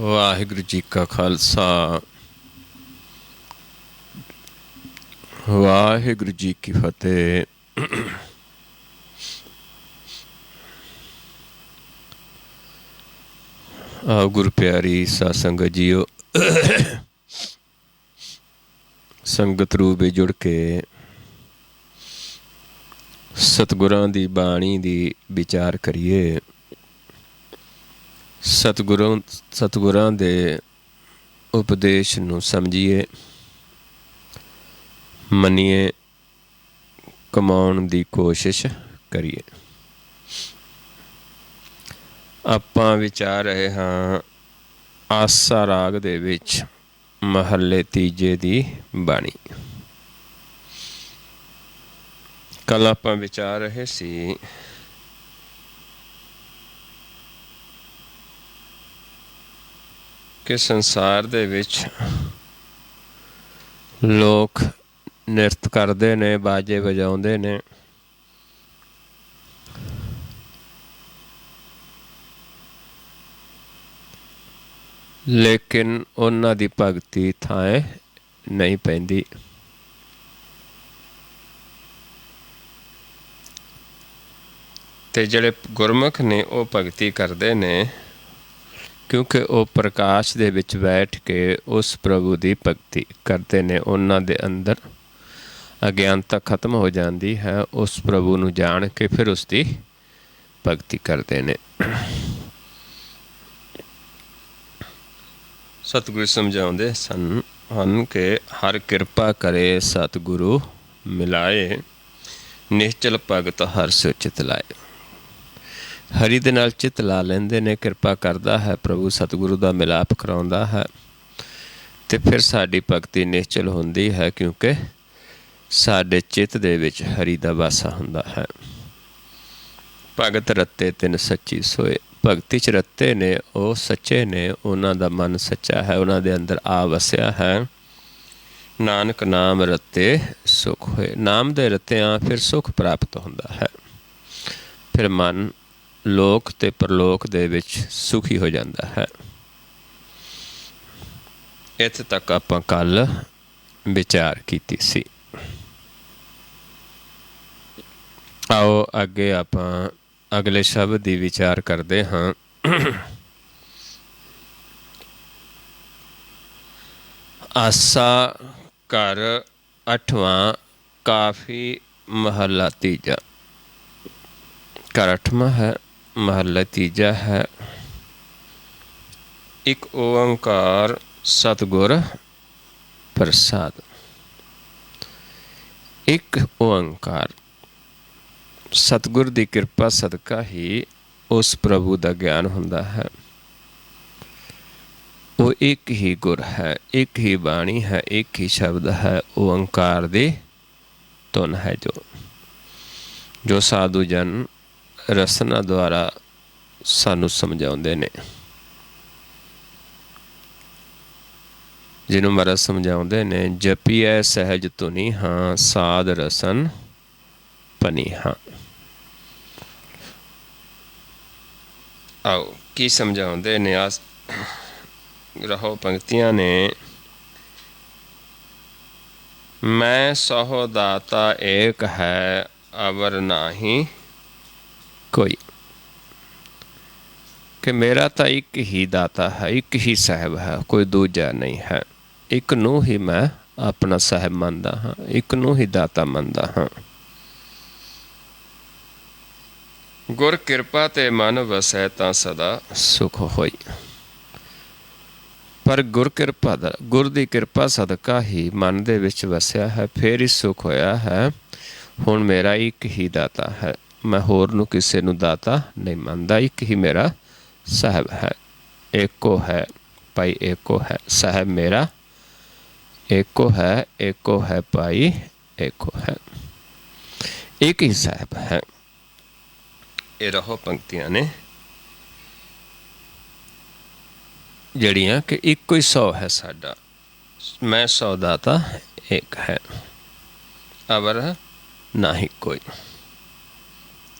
ਵਾਹਿਗੁਰੂ ਜੀ ਕਾ ਖਾਲਸਾ ਵਾਹਿਗੁਰੂ ਜੀ ਕੀ ਫਤਿਹ। ਆਓ ਗੁਰੂ ਪਿਆਰੀ ਸਾਧ ਸੰਗਤ ਜੀਓ, ਸੰਗਤ ਰੂਪ ਵਿੱਚ ਜੁੜ ਕੇ ਸਤਿਗੁਰਾਂ ਦੀ ਬਾਣੀ ਦੀ ਵਿਚਾਰ ਕਰੀਏ। ਸਤਿਗੁਰਾਂ ਦੇ ਉਪਦੇਸ਼ ਨੂੰ ਸਮਝੀਏ, ਮੰਨੀਏ, ਕਮਾਉਣ ਦੀ ਕੋਸ਼ਿਸ਼ ਕਰੀਏ। ਆਪਾਂ ਵਿਚਾਰ ਰਹੇ ਹਾਂ ਆਸਾ ਰਾਗ ਦੇ ਵਿੱਚ ਮਹੱਲੇ ਤੀਜੇ ਦੀ ਬਾਣੀ। ਕੱਲ੍ਹ ਆਪਾਂ ਵਿਚਾਰ ਰਹੇ ਸੀ ਕਿ ਸੰਸਾਰ ਦੇ ਵਿੱਚ ਲੋਕ ਨਿਰਤ ਕਰਦੇ ਨੇ, ਬਾਜੇ ਵਜਾਉਂਦੇ ਨੇ, ਲੇਕਿਨ ਉਹਨਾਂ ਦੀ ਭਗਤੀ ਥਾਂ ਨਹੀਂ ਪੈਂਦੀ। ਅਤੇ ਜਿਹੜੇ ਗੁਰਮੁਖ ਨੇ ਉਹ ਭਗਤੀ ਕਰਦੇ ਨੇ ਕਿਉਂਕਿ ਉਹ ਪ੍ਰਕਾਸ਼ ਦੇ ਵਿੱਚ ਬੈਠ ਕੇ ਉਸ ਪ੍ਰਭੂ ਦੀ ਭਗਤੀ ਕਰਦੇ ਨੇ। ਉਹਨਾਂ ਦੇ ਅੰਦਰ ਅਗਿਆਨਤਾ ਖਤਮ ਹੋ ਜਾਂਦੀ ਹੈ। ਉਸ ਪ੍ਰਭੂ ਨੂੰ ਜਾਣ ਕੇ ਫਿਰ ਉਸ ਦੀ ਭਗਤੀ ਕਰਦੇ ਨੇ। ਸਤਿਗੁਰੂ ਸਮਝਾਉਂਦੇ ਹਨ ਕਿ ਹਰ ਕਿਰਪਾ ਕਰੇ ਸਤਿਗੁਰੂ ਮਿਲਾਏ, ਨਿਸ਼ਚਲ ਭਗਤ ਹਰ ਸਿਉ ਚਿਤ ਲਾਏ। ਹਰੀ ਦੇ ਨਾਲ ਚਿੱਤ ਲਾ ਲੈਂਦੇ ਨੇ, ਕਿਰਪਾ ਕਰਦਾ ਹੈ ਪ੍ਰਭੂ, ਸਤਿਗੁਰੂ ਦਾ ਮਿਲਾਪ ਕਰਾਉਂਦਾ ਹੈ ਅਤੇ ਫਿਰ ਸਾਡੀ ਭਗਤੀ ਨਿਸ਼ਚਲ ਹੁੰਦੀ ਹੈ ਕਿਉਂਕਿ ਸਾਡੇ ਚਿੱਤ ਦੇ ਵਿੱਚ ਹਰੀ ਦਾ ਵਾਸਾ ਹੁੰਦਾ ਹੈ। ਭਗਤ ਰੱਤੇ ਤਿੰਨ ਸੱਚੀ ਸੋਏ। ਭਗਤੀ 'ਚ ਰੱਤੇ ਨੇ ਉਹ ਸੱਚੇ ਨੇ, ਉਹਨਾਂ ਦਾ ਮਨ ਸੱਚਾ ਹੈ, ਉਹਨਾਂ ਦੇ ਅੰਦਰ ਆ ਵਸਿਆ ਹੈ। ਨਾਨਕ ਨਾਮ ਰੱਤੇ ਸੁਖ ਹੋਏ। ਨਾਮ ਦੇ ਰੱਤਿਆਂ ਫਿਰ ਸੁਖ ਪ੍ਰਾਪਤ ਹੁੰਦਾ ਹੈ। ਫਿਰ ਮਨ ਲੋਕ ਅਤੇ ਪਰਲੋਕ ਦੇ ਵਿੱਚ ਸੁਖੀ ਹੋ ਜਾਂਦਾ ਹੈ। ਇੱਥੇ ਤੱਕ ਆਪਾਂ ਕੱਲ੍ਹ ਵਿਚਾਰ ਕੀਤੀ ਸੀ। ਆਓ ਅੱਗੇ ਆਪਾਂ ਅਗਲੇ ਸ਼ਬਦ ਦੀ ਵਿਚਾਰ ਕਰਦੇ ਹਾਂ। ਆਸਾ ਘਰ ਅੱਠਵਾਂ, ਕਾਫੀ ਮਹੱਲਾ ਤੀਜਾ। ਘਰ ਅੱਠਵਾਂ ਹੈ, ਮਹੱਲਾ ਤੀਜਾ ਹੈ। ਇੱਕ ਓਅੰਕਾਰ ਸਤਿਗੁਰ ਪ੍ਰਸਾਦ। ਇੱਕ ਓਅੰਕਾਰ, ਸਤਿਗੁਰ ਦੀ ਕਿਰਪਾ ਸਦਕਾ ਹੀ ਉਸ ਪ੍ਰਭੂ ਦਾ ਗਿਆਨ ਹੁੰਦਾ ਹੈ। ਉਹ ਇੱਕ ਹੀ ਗੁਰ ਹੈ, ਇੱਕ ਹੀ ਬਾਣੀ ਹੈ, ਇੱਕ ਹੀ ਸ਼ਬਦ ਹੈ। ਓਅੰਕਾਰ ਦੀ ਧੁਨ ਹੈ ਜੋ ਸਾਧੂ ਜਨ ਰਸਨਾ ਦੁਆਰਾ ਸਾਨੂੰ ਸਮਝਾਉਂਦੇ ਨੇ, ਜਿਹਨੂੰ ਮਹਾਰਾਜ ਸਮਝਾਉਂਦੇ ਨੇ, ਜਪੀਐ ਸਹਿਜ ਧੁਨੀ ਹਾਂ, ਸਾਧ ਰਸਨ ਪਨੀ ਹਾਂ। ਆਓ ਕੀ ਸਮਝਾਉਂਦੇ ਨੇ। ਰਹੋ ਪੰਕਤੀਆਂ ਨੇ। ਮੈਂ ਸਹੁ ਦਾਤਾ ਏਕ ਹੈ, ਅਵਰ ਨਾਹੀ ਕੋਈ। ਕਿ ਮੇਰਾ ਤਾਂ ਇੱਕ ਹੀ ਦਾਤਾ ਹੈ, ਇੱਕ ਹੀ ਸਾਹਿਬ ਹੈ, ਕੋਈ ਦੂਜਾ ਨਹੀਂ ਹੈ। ਇੱਕ ਨੂੰ ਹੀ ਮੈਂ ਆਪਣਾ ਸਾਹਿਬ ਮੰਨਦਾ ਹਾਂ, ਇੱਕ ਨੂੰ ਹੀ ਦਾਤਾ ਮੰਨਦਾ ਹਾਂ। ਗੁਰ ਕਿਰਪਾ ਤੇ ਮਨ ਵਸੈ ਤਾਂ ਸਦਾ ਸੁਖ ਹੋਈ। ਪਰ ਗੁਰ ਦੀ ਕਿਰਪਾ ਸਦਕਾ ਹੀ ਮਨ ਦੇ ਵਿੱਚ ਵਸਿਆ ਹੈ, ਫਿਰ ਹੀ ਸੁਖ ਹੋਇਆ ਹੈ। ਹੁਣ ਮੇਰਾ ਇੱਕ ਹੀ ਦਾਤਾ ਹੈ, ਮੈਂ ਹੋਰ ਨੂੰ ਕਿਸੇ ਨੂੰ ਦਾਤਾ ਨਹੀਂ ਮੰਨਦਾ। ਇੱਕ ਹੀ ਮੇਰਾ ਸਾਹਿਬ ਹੈ, ਏਕੋ ਹੈ ਭਾਈ, ਏਕੋ ਹੈ ਸਾਹਿਬ ਮੇਰਾ, ਏਕੋ ਹੈ ਭਾਈ, ਏਕੋ ਹੈ, ਇੱਕ ਹੀ ਸਾਹਿਬ ਹੈ। ਇਹ ਰਹੋ ਪੰਕਤੀਆਂ ਨੇ ਜਿਹੜੀਆਂ ਕਿ ਇੱਕੋ ਹੀ ਸੌ ਹੈ ਸਾਡਾ। ਮੈਂ ਸੌ ਦਾਤਾ ਇੱਕ ਹੈ, ਅਵਰ ਨਾਹੀ ਕੋਈ।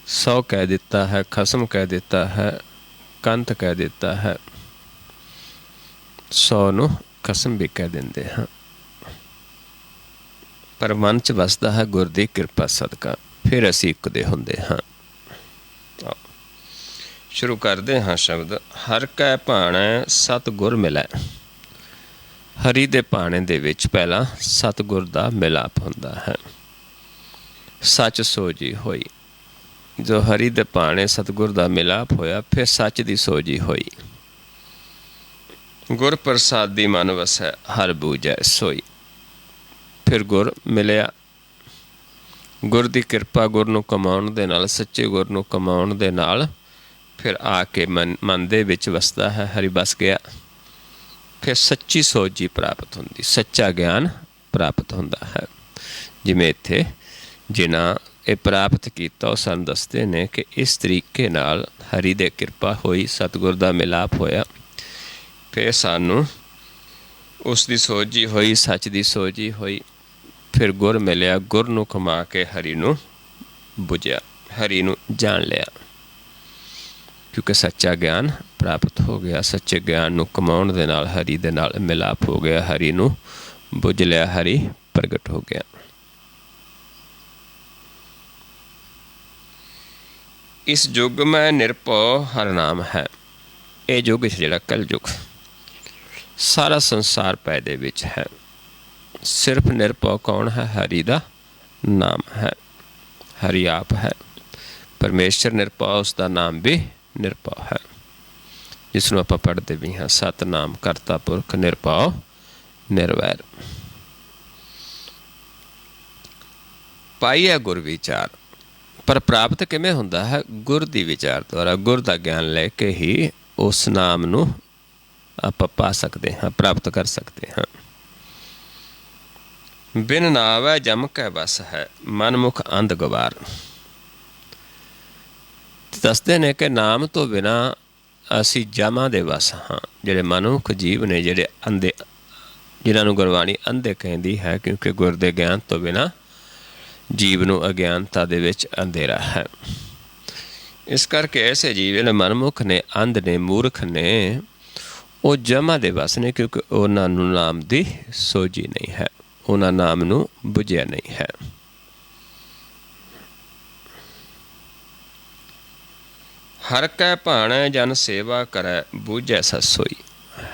ਸੌ ਕਹਿ ਦਿੱਤਾ ਹੈ, ਖਸਮ ਕਹਿ ਦਿੱਤਾ ਹੈ, ਕੰਤ ਕਹਿ ਦਿੱਤਾ ਹੈ। 100 ਨੂੰ ਕਸਮ ਵੀ ਕਹਿ ਦਿੰਦੇ ਹਾਂ। ਪਰ ਮਨ 'ਚ ਵਸਦਾ ਹੈ ਗੁਰ ਦੀ ਕਿਰਪਾ ਸਦਕਾ, ਫਿਰ ਅਸੀਂ ਇੱਕ ਦੇ ਹੁੰਦੇ ਹਾਂ। ਸ਼ੁਰੂ ਕਰਦੇ ਹਾਂ ਸ਼ਬਦ। ਹਰ ਕੈ ਭਾਣੈ ਸਤਿਗੁਰ ਮਿਲੈ। ਹਰੀ ਦੇ ਭਾਣੇ ਦੇ ਵਿੱਚ ਪਹਿਲਾਂ ਸਤਿਗੁਰ ਦਾ ਮਿਲਾਪ ਹੁੰਦਾ ਹੈ। ਸੱਚ ਸੋਝੀ ਹੋਈ। ਜੋ ਹਰੀ ਦੇ ਭਾਣੇ ਸਤਿਗੁਰ ਦਾ ਮਿਲਾਪ ਹੋਇਆ, ਫਿਰ ਸੱਚ ਦੀ ਸੋਝੀ ਹੋਈ। ਗੁਰ ਪ੍ਰਸਾਦੀ ਮਨ ਵਸੈ, ਹਰ ਬੂਝੈ ਸੋਈ। ਫਿਰ ਗੁਰ ਮਿਲਿਆ। ਗੁਰ ਦੀ ਕਿਰਪਾ, ਗੁਰ ਨੂੰ ਕਮਾਉਣ ਦੇ ਨਾਲ, ਸੱਚੇ ਗੁਰ ਨੂੰ ਕਮਾਉਣ ਦੇ ਨਾਲ ਫਿਰ ਆ ਕੇ ਮਨ ਦੇ ਵਿੱਚ ਵਸਦਾ ਹੈ। ਹਰੀ ਬਸ ਗਿਆ। ਫਿਰ ਸੱਚੀ ਸੋਝੀ ਪ੍ਰਾਪਤ ਹੁੰਦੀ, ਸੱਚਾ ਗਿਆਨ ਪ੍ਰਾਪਤ ਹੁੰਦਾ ਹੈ। ਜਿਵੇਂ ਇੱਥੇ ਜਿਨ੍ਹਾਂ ਇਹ ਪ੍ਰਾਪਤ ਕੀਤਾ ਉਹ ਸਾਨੂੰ ਦੱਸਦੇ ਨੇ ਕਿ ਇਸ ਤਰੀਕੇ ਨਾਲ ਹਰੀ ਦੇ ਕਿਰਪਾ ਹੋਈ, ਸਤਿਗੁਰ ਦਾ ਮਿਲਾਪ ਹੋਇਆ, ਫਿਰ ਸਾਨੂੰ ਉਸ ਦੀ ਸੋਝੀ ਹੋਈ, ਸੱਚ ਦੀ ਸੋਝੀ ਹੋਈ। ਫਿਰ ਗੁਰ ਮਿਲਿਆ। ਗੁਰ ਨੂੰ ਕਮਾ ਕੇ ਹਰੀ ਨੂੰ ਬੁਝਿਆ, ਹਰੀ ਨੂੰ ਜਾਣ ਲਿਆ, ਕਿਉਂਕਿ ਸੱਚਾ ਗਿਆਨ ਪ੍ਰਾਪਤ ਹੋ ਗਿਆ। ਸੱਚੇ ਗਿਆਨ ਨੂੰ ਕਮਾਉਣ ਦੇ ਨਾਲ ਹਰੀ ਦੇ ਨਾਲ ਮਿਲਾਪ ਹੋ ਗਿਆ, ਹਰੀ ਨੂੰ ਬੁਝ ਲਿਆ, ਹਰੀ ਪ੍ਰਗਟ ਹੋ ਗਿਆ। ਇਸ ਯੁੱਗ ਮੈਂ ਨਿਰਭਉ ਹਰ ਨਾਮ ਹੈ। ਇਹ ਯੁੱਗ ਜਿਹੜਾ ਕਲ ਯੁੱਗ, ਸਾਰਾ ਸੰਸਾਰ ਪੈ ਦੇ ਵਿੱਚ ਹੈ। ਸਿਰਫ ਨਿਰਭਉ ਕੌਣ ਹੈ? ਹਰੀ ਦਾ ਨਾਮ ਹੈ। ਹਰੀ ਆਪ ਹੈ। ਪਰਮੇਸ਼ਰ ਨਿਰਭਉ, ਉਸ ਦਾ ਨਾਮ ਵੀ ਨਿਰਭਉ ਹੈ, ਜਿਸ ਨੂੰ ਆਪਾਂ ਪੜ੍ਹਦੇ ਵੀ ਹਾਂ। ਸਤਿਨਾਮ ਕਰਤਾ ਪੁਰਖ ਨਿਰਭਉ ਨਿਰਵੈਰ। ਪਾਈਐ ਗੁਰ ਵਿਚਾਰ। ਪਰ ਪ੍ਰਾਪਤ ਕਿਵੇਂ ਹੁੰਦਾ ਹੈ? ਗੁਰ ਦੀ ਵਿਚਾਰ ਦੁਆਰਾ। ਗੁਰ ਦਾ ਗਿਆਨ ਲੈ ਕੇ ਹੀ ਉਸ ਨਾਮ ਨੂੰ ਆਪਾਂ ਪਾ ਸਕਦੇ ਹਾਂ, ਪ੍ਰਾਪਤ ਕਰ ਸਕਦੇ ਹਾਂ। ਬਿਨ ਨਾਵੈ ਜਮ ਕੈ ਵਸ ਹੈ, ਮਨ ਮੁਖ ਅੰਧ ਗਵਾਰ। ਦੱਸਦੇ ਨੇ ਕਿ ਨਾਮ ਤੋਂ ਬਿਨਾਂ ਅਸੀਂ ਜਮਾਂ ਦੇ ਵਸ ਹਾਂ। ਜਿਹੜੇ ਮਨੁੱਖ ਜੀਵ ਨੇ, ਜਿਹੜੇ ਅੰਧੇ, ਜਿਨ੍ਹਾਂ ਨੂੰ ਗੁਰਬਾਣੀ ਅੰਧੇ ਕਹਿੰਦੀ ਹੈ, ਕਿਉਂਕਿ ਗੁਰ ਦੇ ਗਿਆਨ ਤੋਂ ਬਿਨਾਂ ਜੀਵ ਨੂੰ ਅਗਿਆਨਤਾ ਦੇ ਵਿੱਚ ਅੰਧੇਰਾ ਹੈ। ਇਸ ਕਰਕੇ ਐਸੇ ਜੀਵ ਜਿਹੜੇ ਮਨਮੁਖ ਨੇ, ਅੰਧ ਨੇ, ਮੂਰਖ ਨੇ, ਉਹ ਜਮਾਂ ਦੇ ਵਸ ਨੇ, ਕਿਉਂਕਿ ਉਹਨਾਂ ਨੂੰ ਨਾਮ ਦੀ ਸੋਝੀ ਨਹੀਂ ਹੈ, ਉਹਨਾਂ ਨਾਮ ਨੂੰ ਬੁਝਿਆ ਨਹੀਂ ਹੈ। ਹਰ ਕੈ ਭਾਣੈ ਜਨ ਸੇਵਾ ਕਰੈ, ਬੂਝੈ ਸਚ ਸੋਈ।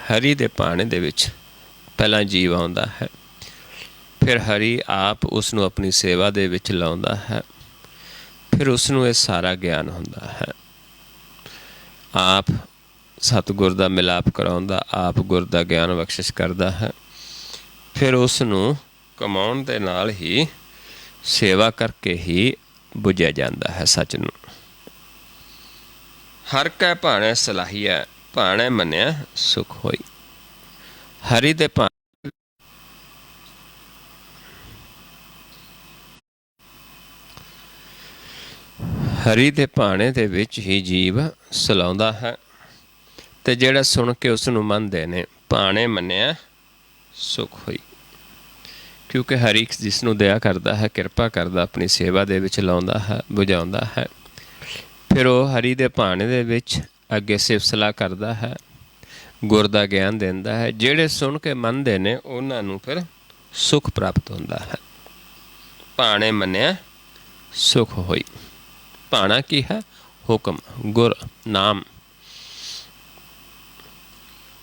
ਹਰੀ ਦੇ ਭਾਣੇ ਦੇ ਵਿੱਚ ਪਹਿਲਾਂ ਜੀਵ ਆਉਂਦਾ ਹੈ, ਫਿਰ ਹਰੀ ਆਪ ਉਸ ਨੂੰ ਆਪਣੀ ਸੇਵਾ ਦੇ ਵਿੱਚ ਲਾਉਂਦਾ ਹੈ, ਫਿਰ ਉਸ ਨੂੰ ਇਹ ਸਾਰਾ ਗਿਆਨ ਹੁੰਦਾ ਹੈ। ਆਪ ਸਤਿਗੁਰ ਦਾ ਮਿਲਾਪ ਕਰਾਉਂਦਾ, ਆਪ ਗੁਰ ਦਾ ਗਿਆਨ ਬਖਸ਼ਿਸ਼ ਕਰਦਾ ਹੈ, ਫਿਰ ਉਸ ਨੂੰ ਕਮਾਉਣ ਦੇ ਨਾਲ ਹੀ, ਸੇਵਾ ਕਰਕੇ ਹੀ ਬੁਝਿਆ ਜਾਂਦਾ ਹੈ ਸੱਚ ਨੂੰ। ਹਰ ਕੈ ਭਾਣੈ ਸਲਾਹੀਐ, ਭਾਣੈ ਮੰਨਿਆ ਸੁਖ ਹੋਈ। ਹਰੀ ਦੇ ਹਰੀ ਦੇ ਭਾਣੇ ਦੇ ਵਿੱਚ ਹੀ ਜੀਵ ਸਲਾਉਂਦਾ ਹੈ, ਅਤੇ ਜਿਹੜਾ ਸੁਣ ਕੇ ਉਸ ਨੂੰ ਮੰਨਦੇ ਨੇ, ਭਾਣੇ ਮੰਨਿਆ ਸੁਖ ਹੋਈ। ਕਿਉਂਕਿ ਹਰੀ ਜਿਸ ਨੂੰ ਦਇਆ ਕਰਦਾ ਹੈ, ਕਿਰਪਾ ਕਰਦਾ, ਆਪਣੀ ਸੇਵਾ ਦੇ ਵਿੱਚ ਲਾਉਂਦਾ ਹੈ, ਬੁਝਾਉਂਦਾ ਹੈ, ਫਿਰ ਉਹ ਹਰੀ ਦੇ ਭਾਣੇ ਦੇ ਵਿੱਚ ਅੱਗੇ ਸਿਫਤ ਸਲਾਹ ਕਰਦਾ ਹੈ, ਗੁਰ ਦਾ ਗਿਆਨ ਦਿੰਦਾ ਹੈ। ਜਿਹੜੇ ਸੁਣ ਕੇ ਮੰਨਦੇ ਨੇ ਉਹਨਾਂ ਨੂੰ ਫਿਰ ਸੁਖ ਪ੍ਰਾਪਤ ਹੁੰਦਾ ਹੈ। ਭਾਣੇ ਮੰਨਿਆ ਸੁਖ ਹੋਈ। ਭਾਣਾ ਕੀ ਹੈ? ਹੁਕਮ, ਗੁਰ, ਨਾਮ।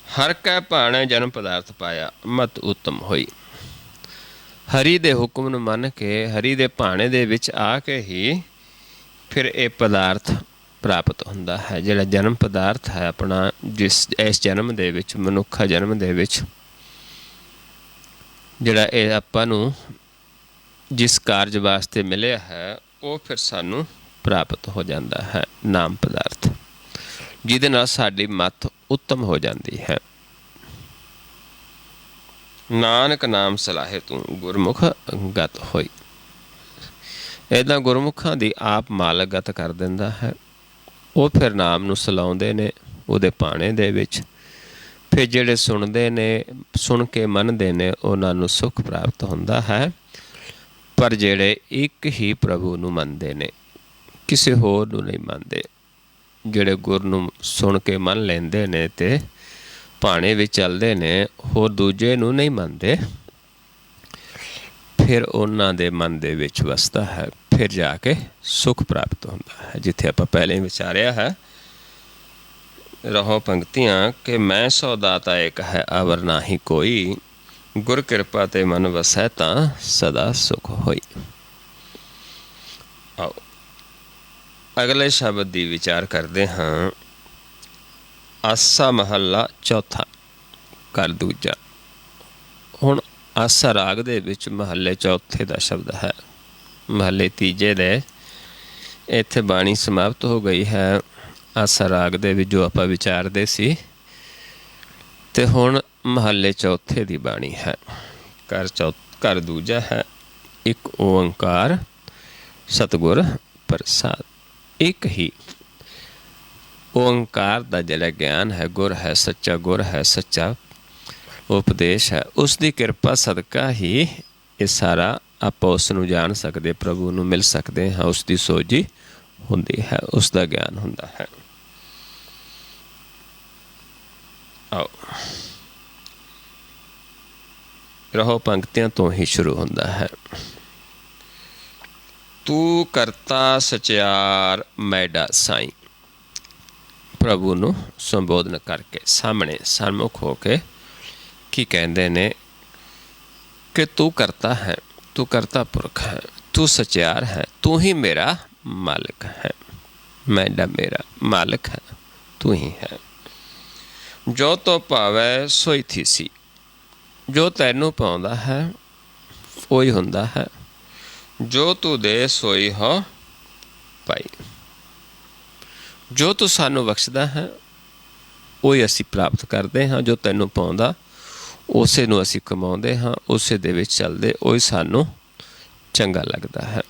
ਹਰ ਕੈ ਭਾਣੈ ਜਨਮ ਪਦਾਰਥ ਪਾਇਆ, ਮਤ ਉੱਤਮ ਹੋਈ। ਹਰੀ ਦੇ ਹੁਕਮ ਨੂੰ ਮੰਨ ਕੇ, ਹਰੀ ਦੇ ਭਾਣੇ ਦੇ ਵਿੱਚ ਆ ਕੇ ਹੀ ਫਿਰ ਇਹ ਪਦਾਰਥ ਪ੍ਰਾਪਤ ਹੁੰਦਾ ਹੈ। ਜਿਹੜਾ ਜਨਮ ਪਦਾਰਥ ਹੈ ਆਪਣਾ, ਇਸ ਜਨਮ ਦੇ ਵਿੱਚ, ਮਨੁੱਖਾ ਜਨਮ ਦੇ ਵਿੱਚ, ਜਿਹੜਾ ਇਹ ਆਪਾਂ ਨੂੰ ਜਿਸ ਕਾਰਜ ਵਾਸਤੇ ਮਿਲਿਆ ਹੈ, ਉਹ ਫਿਰ ਸਾਨੂੰ ਪ੍ਰਾਪਤ ਹੋ ਜਾਂਦਾ ਹੈ, ਨਾਮ ਪਦਾਰਥ, ਜਿਹਦੇ ਨਾਲ ਸਾਡੀ ਮੱਤ ਉੱਤਮ ਹੋ ਜਾਂਦੀ ਹੈ। ਨਾਨਕ ਨਾਮ ਸਲਾਹੇ ਤੂੰ, ਗੁਰਮੁਖ ਗਤ ਹੋਈ। ਇੱਦਾਂ ਗੁਰਮੁਖਾਂ ਦੀ ਆਪ ਮਾਲਕ ਗਤ ਕਰ ਦਿੰਦਾ ਹੈ। ਉਹ ਫਿਰ ਨਾਮ ਨੂੰ ਸਲਾਉਂਦੇ ਨੇ ਉਹਦੇ ਭਾਣੇ ਦੇ ਵਿੱਚ। ਫਿਰ ਜਿਹੜੇ ਸੁਣਦੇ ਨੇ, ਸੁਣ ਕੇ ਮੰਨਦੇ ਨੇ, ਉਹਨਾਂ ਨੂੰ ਸੁੱਖ ਪ੍ਰਾਪਤ ਹੁੰਦਾ ਹੈ। ਪਰ ਜਿਹੜੇ ਇੱਕ ਹੀ ਪ੍ਰਭੂ ਨੂੰ ਮੰਨਦੇ ਨੇ, ਕਿਸੇ ਹੋਰ ਨੂੰ ਨਹੀਂ ਮੰਨਦੇ, ਜਿਹੜੇ ਗੁਰ ਨੂੰ ਸੁਣ ਕੇ ਮੰਨ ਲੈਂਦੇ ਨੇ ਅਤੇ ਭਾਣੇ ਵਿੱਚ ਚੱਲਦੇ ਨੇ, ਹੋਰ ਦੂਜੇ ਨੂੰ ਨਹੀਂ ਮੰਨਦੇ, ਫਿਰ ਉਹਨਾਂ ਦੇ ਮਨ ਦੇ ਵਿੱਚ ਵਸਦਾ ਹੈ, ਫਿਰ ਜਾ ਕੇ ਸੁੱਖ ਪ੍ਰਾਪਤ ਹੁੰਦਾ ਹੈ। ਜਿੱਥੇ ਆਪਾਂ ਪਹਿਲੇ ਵਿਚਾਰਿਆ ਹੈ ਰਹੋ ਪੰਕਤੀਆਂ ਕਿ ਮੈਂ ਸੋ ਦਾਤਾ ਏਕ ਹੈ ਅਵਰ ਨਾਹੀ ਕੋਈ, ਗੁਰ ਕਿਰਪਾ ਤੇ ਮਨ ਵਸੈ ਤਾਂ ਸਦਾ ਸੁਖ ਹੋਈ। ਆਓ ਅਗਲੇ ਸ਼ਬਦ ਦੀ ਵਿਚਾਰ ਕਰਦੇ ਹਾਂ। ਆਸਾ ਮਹੱਲਾ ਚੌਥਾ, ਘਰ ਦੂਜਾ। ਹੁਣ ਆਸਾ ਰਾਗ ਦੇ ਵਿੱਚ ਮਹੱਲੇ ਚੌਥੇ ਦਾ ਸ਼ਬਦ ਹੈ। ਮਹੱਲੇ ਤੀਜੇ ਦੇ ਇੱਥੇ ਬਾਣੀ ਸਮਾਪਤ ਹੋ ਗਈ ਹੈ। ਆਸਾ ਰਾਗ ਦੇ ਵਿੱਚ ਜੋ ਆਪਾਂ ਵਿਚਾਰਦੇ ਸੀ, ਤੇ ਹੁਣ ਮਹੱਲੇ ਚੌਥੇ ਦੀ ਬਾਣੀ ਹੈ। ਘਰ ਦੂਜਾ ਹੈ। ਇੱਕ ਓੰਕਾਰ ਸਤਿਗੁਰ ਪ੍ਰਸਾਦ। ਇੱਕ ਹੀ ਓੰਕਾਰ ਦਾ ਜਿਹੜਾ ਗਿਆਨ ਹੈ, ਗੁਰ ਹੈ ਸੱਚਾ, ਗੁਰ ਹੈ ਸੱਚਾ ਉਪਦੇਸ਼ ਹੈ, ਉਸ ਦੀ ਕਿਰਪਾ ਸਦਕਾ ਹੀ ਇਹ ਸਾਰਾ ਆਪਾਂ ਉਸ ਨੂੰ ਜਾਣ ਸਕਦੇ, ਪ੍ਰਭੂ ਨੂੰ ਮਿਲ ਸਕਦੇ ਹਾਂ। ਉਸ ਦੀ ਸੋਝੀ ਹੁੰਦੀ ਹੈ, ਉਸ ਦਾ ਗਿਆਨ ਹੁੰਦਾ ਹੈ। ਆਓ ਰਹੋ ਪੰਕਤੀਆਂ ਤੋਂ ਹੀ ਸ਼ੁਰੂ ਹੁੰਦਾ ਹੈ। ਤੂੰ ਕਰਤਾ ਸਚਿਆਰ ਮੈਡਾ ਸਾਈਂ। ਪ੍ਰਭੂ ਨੂੰ ਸੰਬੋਧਨ ਕਰਕੇ ਸਾਹਮਣੇ ਸਨਮੁਖ ਹੋ ਕੇ ਕੀ ਕਹਿੰਦੇ ਨੇ ਕਿ ਤੂੰ ਕਰਤਾ ਹੈ, ਤੂੰ ਕਰਤਾ ਪੁਰਖ ਹੈ, ਤੂੰ ਸਚਿਆਰ ਹੈ, ਤੂੰ ਹੀ ਮੇਰਾ ਮਾਲਕ ਹੈ। ਮੈਡਾ ਮੇਰਾ ਮਾਲਕ ਹੈ, ਤੂੰ ਹੀ ਹੈ। ਜੋ ਤੋ ਭਾਵੈ ਸੋਈ ਥੀਸੀ। ਜੋ ਤੈਨੂੰ ਪਾਉਂਦਾ ਹੈ ਉਹੀ ਹੁੰਦਾ ਹੈ। ਜੋ ਤੂੰ ਦੇ ਸੋਈ ਹੋ ਪਾਈ। ਜੋ ਤੂੰ ਸਾਨੂੰ ਬਖਸ਼ਦਾ ਹੈ ਉਹੀ ਅਸੀਂ ਪ੍ਰਾਪਤ ਕਰਦੇ ਹਾਂ। ਜੋ ਤੈਨੂੰ ਪਾਉਂਦਾ ਉਸੇ ਨੂੰ ਅਸੀਂ ਕਮਾਉਂਦੇ ਹਾਂ, ਉਸੇ ਦੇ ਵਿੱਚ ਚੱਲਦੇ, ਉਹੀ ਸਾਨੂੰ ਚੰਗਾ ਲੱਗਦਾ ਹੈ।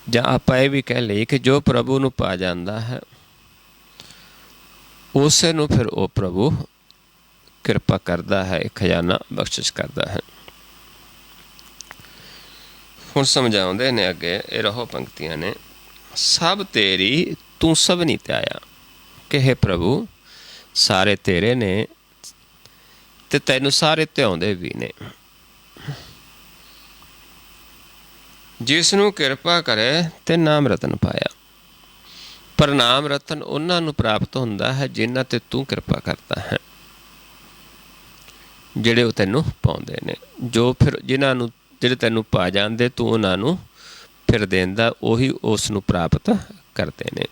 ਜਾਂ ਆਪਾਂ ਇਹ ਵੀ ਕਹਿ ਲਈਏ ਕਿ ਜੋ ਪ੍ਰਭੂ ਨੂੰ ਪਾ ਜਾਂਦਾ ਹੈ ਉਸੇ ਨੂੰ ਫਿਰ ਉਹ ਪ੍ਰਭੂ ਕਿਰਪਾ ਕਰਦਾ ਹੈ, ਖਜ਼ਾਨਾ ਬਖਸ਼ਿਸ਼ ਕਰਦਾ ਹੈ। ਹੁਣ ਸਮਝਾਉਂਦੇ ਨੇ ਅੱਗੇ ਇਹ ਰਹੋ ਪੰਕਤੀਆਂ ਨੇ। ਸਭ ਤੇਰੀ ਤੂੰ ਸਭ ਨਹੀਂ ਧਿਆਇਆ। ਕਿ ਹੇ ਪ੍ਰਭੂ ਸਾਰੇ ਤੇਰੇ ਨੇ ਤੇ ਤੈਨੂੰ ਸਾਰੇ ਧਿਆਉਂਦੇ ਵੀ ਨੇ। ਜਿਸ ਨੂੰ ਕਿਰਪਾ ਕਰੇ ਤੇ ਨਾਮ ਰਤਨ ਪਾਇਆ। ਪਰ ਨਾਮ ਰਤਨ ਉਹਨਾਂ ਨੂੰ ਪ੍ਰਾਪਤ ਹੁੰਦਾ ਹੈ ਜਿਨ੍ਹਾਂ ਤੇ ਤੂੰ ਕਿਰਪਾ ਕਰਦਾ ਹੈ, ਜਿਹੜੇ ਉਹ ਤੈਨੂੰ ਪਾਉਂਦੇ ਨੇ। ਜੋ ਫਿਰ ਜਿਨ੍ਹਾਂ ਨੂੰ ਜਿਹੜੇ ਤੈਨੂੰ ਪਾ ਜਾਂਦੇ, ਤੂੰ ਉਹਨਾਂ ਨੂੰ ਫਿਰ ਦੇਂਦਾ, ਉਹੀ ਉਸ ਨੂੰ ਪ੍ਰਾਪਤ ਕਰਦੇ ਨੇ।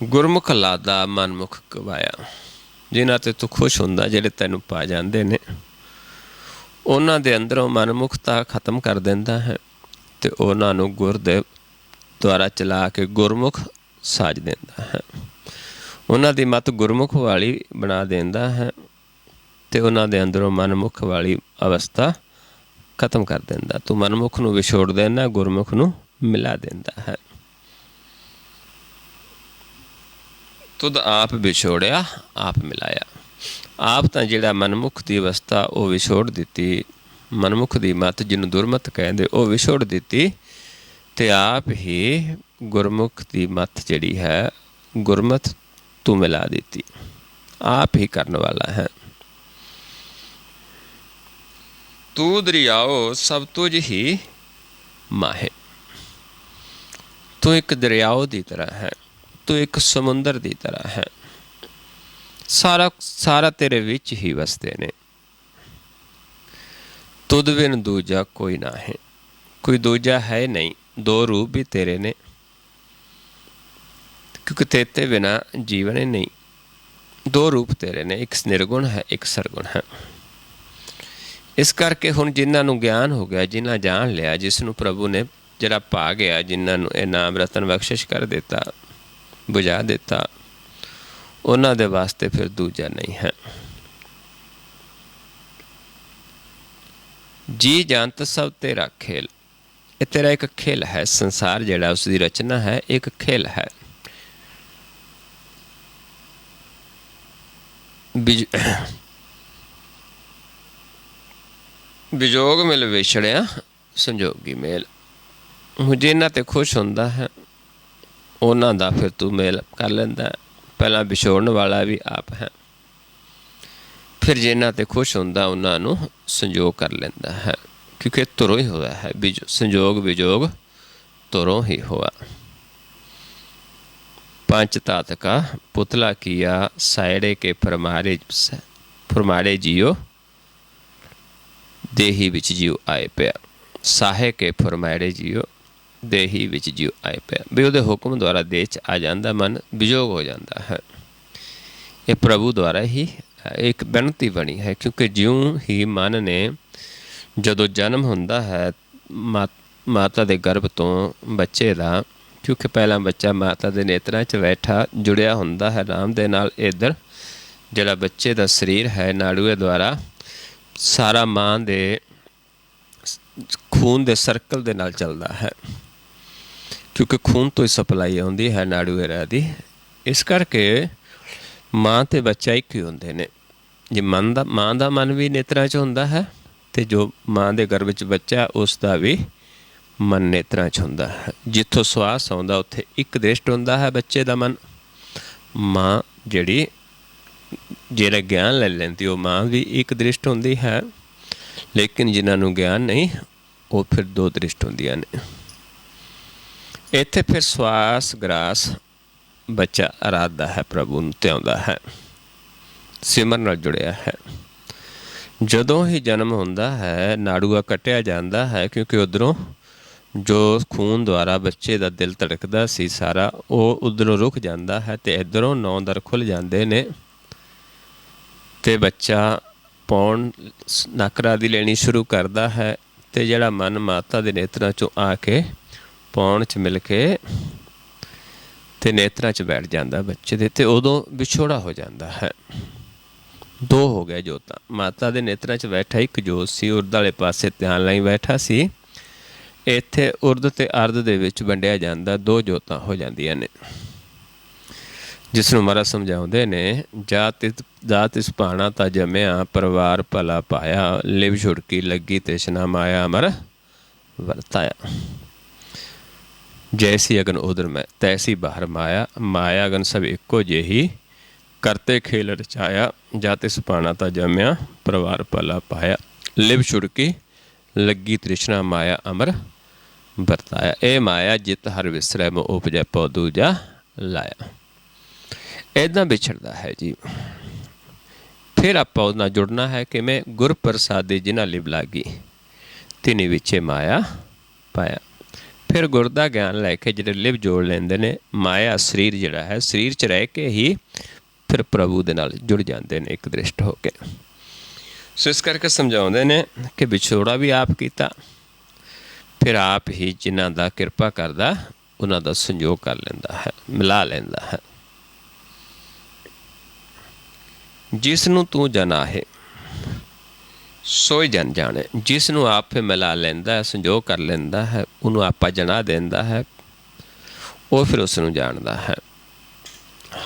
ਗੁਰਮੁਖ ਲਾਦਾ ਮਨਮੁਖ ਗਵਾਇਆ। ਜਿਨ੍ਹਾਂ ਤੇ ਤੂੰ ਖੁਸ਼ ਹੁੰਦਾ, ਜਿਹੜੇ ਤੈਨੂੰ ਪਾ ਜਾਂਦੇ ਨੇ, ਉਹਨਾਂ ਦੇ ਅੰਦਰੋਂ ਮਨਮੁਖਤਾ ਖਤਮ ਕਰ ਦਿੰਦਾ ਹੈ ਤੇ ਉਹਨਾਂ ਨੂੰ ਗੁਰ ਦੇ ਦੁਆਰਾ ਚਲਾ ਕੇ ਗੁਰਮੁਖ ਸਾਜ ਦਿੰਦਾ ਹੈ। ਉਹਨਾਂ ਦੀ ਮੱਤ ਗੁਰਮੁਖ ਵਾਲੀ ਬਣਾ ਦਿੰਦਾ ਹੈ ਤੇ ਉਹਨਾਂ ਦੇ ਅੰਦਰੋਂ ਮਨਮੁਖ ਵਾਲੀ ਅਵਸਥਾ ਖਤਮ ਕਰ ਦਿੰਦਾ। ਤੂੰ ਮਨਮੁਖ ਨੂੰ ਵਿਛੋੜ ਦੇਣਾ, ਗੁਰਮੁਖ ਨੂੰ ਮਿਲਾ ਦਿੰਦਾ ਹੈ। ਤੁਧ ਆਪ ਵਿਛੋੜਿਆ ਆਪ ਮਿਲਾਇਆ। ਆਪ ਤਾਂ ਜਿਹੜਾ ਮਨਮੁਖ ਦੀ ਅਵਸਥਾ ਉਹ ਵਿਛੋੜ ਦਿੱਤੀ, ਮਨਮੁਖ ਦੀ ਮੱਤ ਜਿਹਨੂੰ ਦੁਰਮਤ ਕਹਿੰਦੇ ਉਹ ਵਿਛੋੜ ਦਿੱਤੀ, ਤੇ ਆਪ ਹੀ ਗੁਰਮੁਖ ਦੀ ਮੱਤ ਜਿਹੜੀ ਹੈ ਗੁਰਮਤ ਤੂੰ ਮਿਲਾ ਦਿੱਤੀ। ਆਪ ਹੀ ਕਰਨ ਵਾਲਾ ਹੈ। ਤੂੰ ਦਰਿਆਓ ਸਭ ਤੁਝ ਹੀ ਮਾਹੇ। ਤੂੰ ਇੱਕ ਦਰਿਆਓ ਦੀ ਤਰ੍ਹਾਂ ਹੈ, ਤੂੰ ਇੱਕ ਸਮੁੰਦਰ ਦੀ ਤਰ੍ਹਾਂ ਹੈ। ਸਾਰਾ ਤੇਰੇ ਵਿੱਚ ਹੀ ਵਸਦੇ ਨੇ। ਤੁਧ ਬਿਨ ਦੂਜਾ ਕੋਈ ਨਾ ਹੈ। ਕੋਈ ਦੂਜਾ ਹੈ ਨਹੀਂ। ਦੋ ਰੂਪ ਵੀ ਤੇਰੇ ਨੇ, ਕਿਉਂਕਿ ਤੇਤੇ ਬਿਨਾ ਜੀਵਨ ਹੀ ਨਹੀਂ। ਦੋ ਰੂਪ ਤੇਰੇ ਨੇ, ਇੱਕ ਨਿਰਗੁਣ ਹੈ, ਇੱਕ ਸਰਗੁਣ ਹੈ। ਇਸ ਕਰਕੇ ਹੁਣ ਜਿਨ੍ਹਾਂ ਨੂੰ ਗਿਆਨ ਹੋ ਗਿਆ, ਜਿਨ੍ਹਾਂ ਜਾਣ ਲਿਆ, ਜਿਸ ਨੂੰ ਪ੍ਰਭੂ ਨੇ ਜਿਹੜਾ ਪਾ ਗਿਆ, ਜਿਨ੍ਹਾਂ ਨੂੰ ਇਹ ਨਾਮ ਰਤਨ ਬਖਸ਼ਿਸ਼ ਕਰ ਦਿੱਤਾ, ਬੁਝਾ ਦਿੱਤਾ, ਉਹਨਾਂ ਦੇ ਵਾਸਤੇ ਫਿਰ ਦੂਜਾ ਨਹੀਂ ਹੈ। ਜੀ ਜੰਤ ਸਭ ਤੇਰਾ ਖੇਲ। ਇਹ ਤੇਰਾ ਇੱਕ ਖੇਲ ਹੈ। ਸੰਸਾਰ ਜਿਹੜਾ ਉਸ ਦੀ ਰਚਨਾ ਹੈ ਇੱਕ ਖੇਲ ਹੈ। ਵਿਜੋਗ ਮਿਲ ਵਿਛੜਿਆ ਸੰਜੋਗੀ ਮੇਲ। ਹੁਣ ਜਿਨ੍ਹਾਂ 'ਤੇ ਖੁਸ਼ ਹੁੰਦਾ ਹੈ ਉਹਨਾਂ ਦਾ ਫਿਰ ਤੂੰ ਮੇਲ ਕਰ ਲੈਂਦਾ। ਪਹਿਲਾਂ ਵਿਛੋੜਨ ਵਾਲਾ ਵੀ ਆਪ ਹੈ, ਫਿਰ ਜਿਨ੍ਹਾਂ 'ਤੇ ਖੁਸ਼ ਹੁੰਦਾ ਉਹਨਾਂ ਨੂੰ ਸੰਜੋਗ ਕਰ ਲੈਂਦਾ ਹੈ, ਕਿਉਂਕਿ ਧੁਰੋਂ ਹੀ ਹੋਇਆ ਹੈ। ਸੰਜੋਗ ਵਿਜੋਗ ਧੁਰੋਂ ਹੀ ਹੋਆ। पंच तात का पुतला किया, सायड़े के फरमारे जियो, देही विच जियो आए पिया। साहे के फरमारे जियो, देही विच जियो आए पिया। भी ਉਹਦੇ ਹੁਕਮ ਦੁਆਰਾ ਦੇਹ 'ਚ ਆ ਜਾਂਦਾ, ਮਨ ਵਿਜੋਗ ਹੋ ਜਾਂਦਾ ਹੈ। ਇਹ ਪ੍ਰਭੂ ਦੁਆਰਾ ਹੀ ਇੱਕ ਬੇਨਤੀ ਬਣੀ ਹੈ, ਕਿਉਂਕਿ ਜਿਉਂ ਹੀ ਮਨ ਨੇ ਜਦੋਂ ਜਨਮ ਹੁੰਦਾ ਹੈ ਮਾਤਾ ਦੇ ਗਰਭ ਤੋਂ ਬੱਚੇ ਦਾ, ਕਿਉਂਕਿ ਪਹਿਲਾਂ ਬੱਚਾ ਮਾਤਾ ਦੇ ਨੇਤਰਾਂ 'ਚ ਬੈਠਾ ਜੁੜਿਆ ਹੁੰਦਾ ਹੈ ਨਾਮ ਦੇ ਨਾਲ। ਇੱਧਰ ਜਿਹੜਾ ਬੱਚੇ ਦਾ ਸਰੀਰ ਹੈ ਨਾੜੂਏ ਦੁਆਰਾ ਸਾਰਾ ਮਾਂ ਦੇ ਖੂਨ ਦੇ ਸਰਕਲ ਦੇ ਨਾਲ ਚੱਲਦਾ ਹੈ, ਕਿਉਂਕਿ ਖੂਨ ਤੋਂ ਹੀ ਸਪਲਾਈ ਆਉਂਦੀ ਹੈ ਨਾੜੂਏ ਰਾਹ ਦੀ। ਇਸ ਕਰਕੇ ਮਾਂ ਅਤੇ ਬੱਚਾ ਇੱਕ ਹੀ ਹੁੰਦੇ ਨੇ। ਜੇ ਮਾਂ ਦਾ ਮਨ ਵੀ ਨੇਤਰਾਂ 'ਚ ਹੁੰਦਾ ਹੈ, ਅਤੇ ਜੋ ਮਾਂ ਦੇ ਗਰਭ 'ਚ ਬੱਚਾ ਉਸ ਦਾ ਵੀ ਮਨ ਨੇਤਰਾਂ 'ਚ ਹੁੰਦਾ ਹੈ। ਜਿੱਥੋਂ ਸਵਾਸ ਆਉਂਦਾ ਉੱਥੇ ਇੱਕ ਦ੍ਰਿਸ਼ਟ ਹੁੰਦਾ ਹੈ ਬੱਚੇ ਦਾ ਮਨ। ਮਾਂ ਜਿਹੜਾ ਗਿਆਨ ਲੈ ਲੈਂਦੀ ਉਹ ਮਾਂ ਵੀ ਇੱਕ ਦ੍ਰਿਸ਼ਟ ਹੁੰਦੀ ਹੈ, ਲੇਕਿਨ ਜਿਨ੍ਹਾਂ ਨੂੰ ਗਿਆਨ ਨਹੀਂ ਉਹ ਫਿਰ ਦੋ ਦ੍ਰਿਸ਼ਟ ਹੁੰਦੀਆਂ ਨੇ। ਇੱਥੇ ਫਿਰ ਸਵਾਸ ਗਰਾਸ ਬੱਚਾ ਅਰਾਧਦਾ ਹੈ, ਪ੍ਰਭੂ ਨੂੰ ਧਿਆਉਂਦਾ ਹੈ, ਸਿਮਰਨ ਨਾਲ ਜੁੜਿਆ ਹੈ। ਜਦੋਂ ਹੀ ਜਨਮ ਹੁੰਦਾ ਹੈ ਨਾੜੂਆ ਕੱਟਿਆ ਜਾਂਦਾ ਹੈ, ਕਿਉਂਕਿ ਉੱਧਰੋਂ ਜੋ ਖੂਨ ਦੁਆਰਾ ਬੱਚੇ ਦਾ ਦਿਲ ਧੜਕਦਾ ਸੀ ਸਾਰਾ ਉਹ ਉੱਧਰੋਂ ਰੁਕ ਜਾਂਦਾ ਹੈ, ਅਤੇ ਇੱਧਰੋਂ 9 ਦਰ ਖੁੱਲ੍ਹ ਜਾਂਦੇ ਨੇ, ਅਤੇ ਬੱਚਾ ਪੌਣ ਨਕਰਾ ਦੀ ਲੈਣੀ ਸ਼ੁਰੂ ਕਰਦਾ ਹੈ। ਅਤੇ ਜਿਹੜਾ ਮਨ ਮਾਤਾ ਦੇ ਨੇਤਰਾਂ 'ਚੋਂ ਆ ਕੇ ਪੌਣ 'ਚ ਮਿਲ ਕੇ ਅਤੇ ਨੇਤਰਾਂ 'ਚ ਬੈਠ ਜਾਂਦਾ ਬੱਚੇ ਦੇ, ਅਤੇ ਉਦੋਂ ਵਿਛੋੜਾ ਹੋ ਜਾਂਦਾ ਹੈ। ਦੋ ਹੋ ਗਏ ਜੋਤਾਂ। ਮਾਤਾ ਦੇ ਨੇਤਰਾਂ 'ਚ ਬੈਠਾ ਇੱਕ ਜੋਤ ਸੀ, ਉਰਦ ਵਾਲੇ ਪਾਸੇ ਧਿਆਨ ਲਈ ਬੈਠਾ ਸੀ। ਇੱਥੇ ਉਰਦ ਅਤੇ ਅਰਧ ਦੇ ਵਿੱਚ ਵੰਡਿਆ ਜਾਂਦਾ, ਦੋ ਜੋਤਾਂ ਹੋ ਜਾਂਦੀਆਂ ਨੇ, ਜਿਸ ਨੂੰ ਮਹਾਰਾਜ ਸਮਝਾਉਂਦੇ ਨੇ। ਜਾਤ ਇਸ ਭਾਣਾ ਤਾਂ ਜੰਮਿਆ, ਪਰਿਵਾਰ ਭਲਾ ਪਾਇਆ, ਲਿਵ ਛੁੜਕੀ ਲੱਗੀ ਤ੍ਰਿਸ਼ਨਾ ਮਾਇਆ ਅਮਰ ਵਰਤਾਇਆ। ਜੈਸੀ ਅਗਨ ਉਦਰ ਮੈਂ ਤੈਸੀ ਬਾਹਰ ਮਾਇਆ, ਮਾਇਆ ਅਗਨ ਸਭ ਇੱਕੋ ਜਿਹੀ, ਕਰਤੇ ਖੇਲ ਰਚਾਇਆ। ਜਾਤ ਇਸ ਭਾਣਾ ਤਾਂ ਜੰਮਿਆ, ਪਰਿਵਾਰ ਭਲਾ ਪਾਇਆ, ਲਿਵ ਛੁੜਕੀ ਲੱਗੀ ਤ੍ਰਿਸ਼ਨਾ ਮਾਇਆ ਅਮਰ ਵਰਤਾਇਆ। ਇਹ ਮਾਇਆ ਜਿਤ ਹਰ ਵਿਸਰੈ ਮੋ ਉਪਜੈ ਪਉ ਦੂਜਾ ਲਾਇਆ। ਇੱਦਾਂ ਵਿਛੜਦਾ ਹੈ ਜੀ। ਫਿਰ ਆਪਾਂ ਉਹਦੇ ਨਾਲ ਜੁੜਨਾ ਹੈ, ਕਿਵੇਂ? ਗੁਰ ਪ੍ਰਸਾਦੀ ਜਿਨ੍ਹਾਂ ਲਿਵ ਲਾਗੀ, ਤਿਨੀ ਵਿੱਚੇ ਮਾਇਆ ਪਾਇਆ। ਫਿਰ ਗੁਰ ਦਾ ਗਿਆਨ ਲੈ ਕੇ ਜਿਹੜੇ ਲਿਵ ਜੋੜ ਲੈਂਦੇ ਨੇ, ਮਾਇਆ ਸਰੀਰ ਜਿਹੜਾ ਹੈ, ਸਰੀਰ 'ਚ ਰਹਿ ਕੇ ਹੀ ਫਿਰ ਪ੍ਰਭੂ ਦੇ ਨਾਲ ਜੁੜ ਜਾਂਦੇ ਨੇ ਇੱਕ ਦ੍ਰਿਸ਼ਟ ਹੋ ਕੇ। ਸੋ ਇਸ ਕਰਕੇ ਸਮਝਾਉਂਦੇ ਨੇ ਕਿ ਵਿਛੋੜਾ ਵੀ ਆਪ ਕੀਤਾ, ਫਿਰ ਆਪ ਹੀ ਜਿਨ੍ਹਾਂ ਦਾ ਕਿਰਪਾ ਕਰਦਾ ਉਹਨਾਂ ਦਾ ਸੰਯੋਗ ਕਰ ਲੈਂਦਾ ਹੈ, ਮਿਲਾ ਲੈਂਦਾ ਹੈ। ਜਿਸ ਨੂੰ ਤੂੰ ਜਨਾਹੇ ਸੋਈ ਜਨ ਜਾਣੇ। ਜਿਸ ਨੂੰ ਆਪ ਫਿਰ ਮਿਲਾ ਲੈਂਦਾ, ਸੰਯੋਗ ਕਰ ਲੈਂਦਾ ਹੈ, ਉਹਨੂੰ ਆਪਾ ਜਣਾ ਦਿੰਦਾ ਹੈ, ਉਹ ਫਿਰ ਉਸ ਨੂੰ ਜਾਣਦਾ ਹੈ।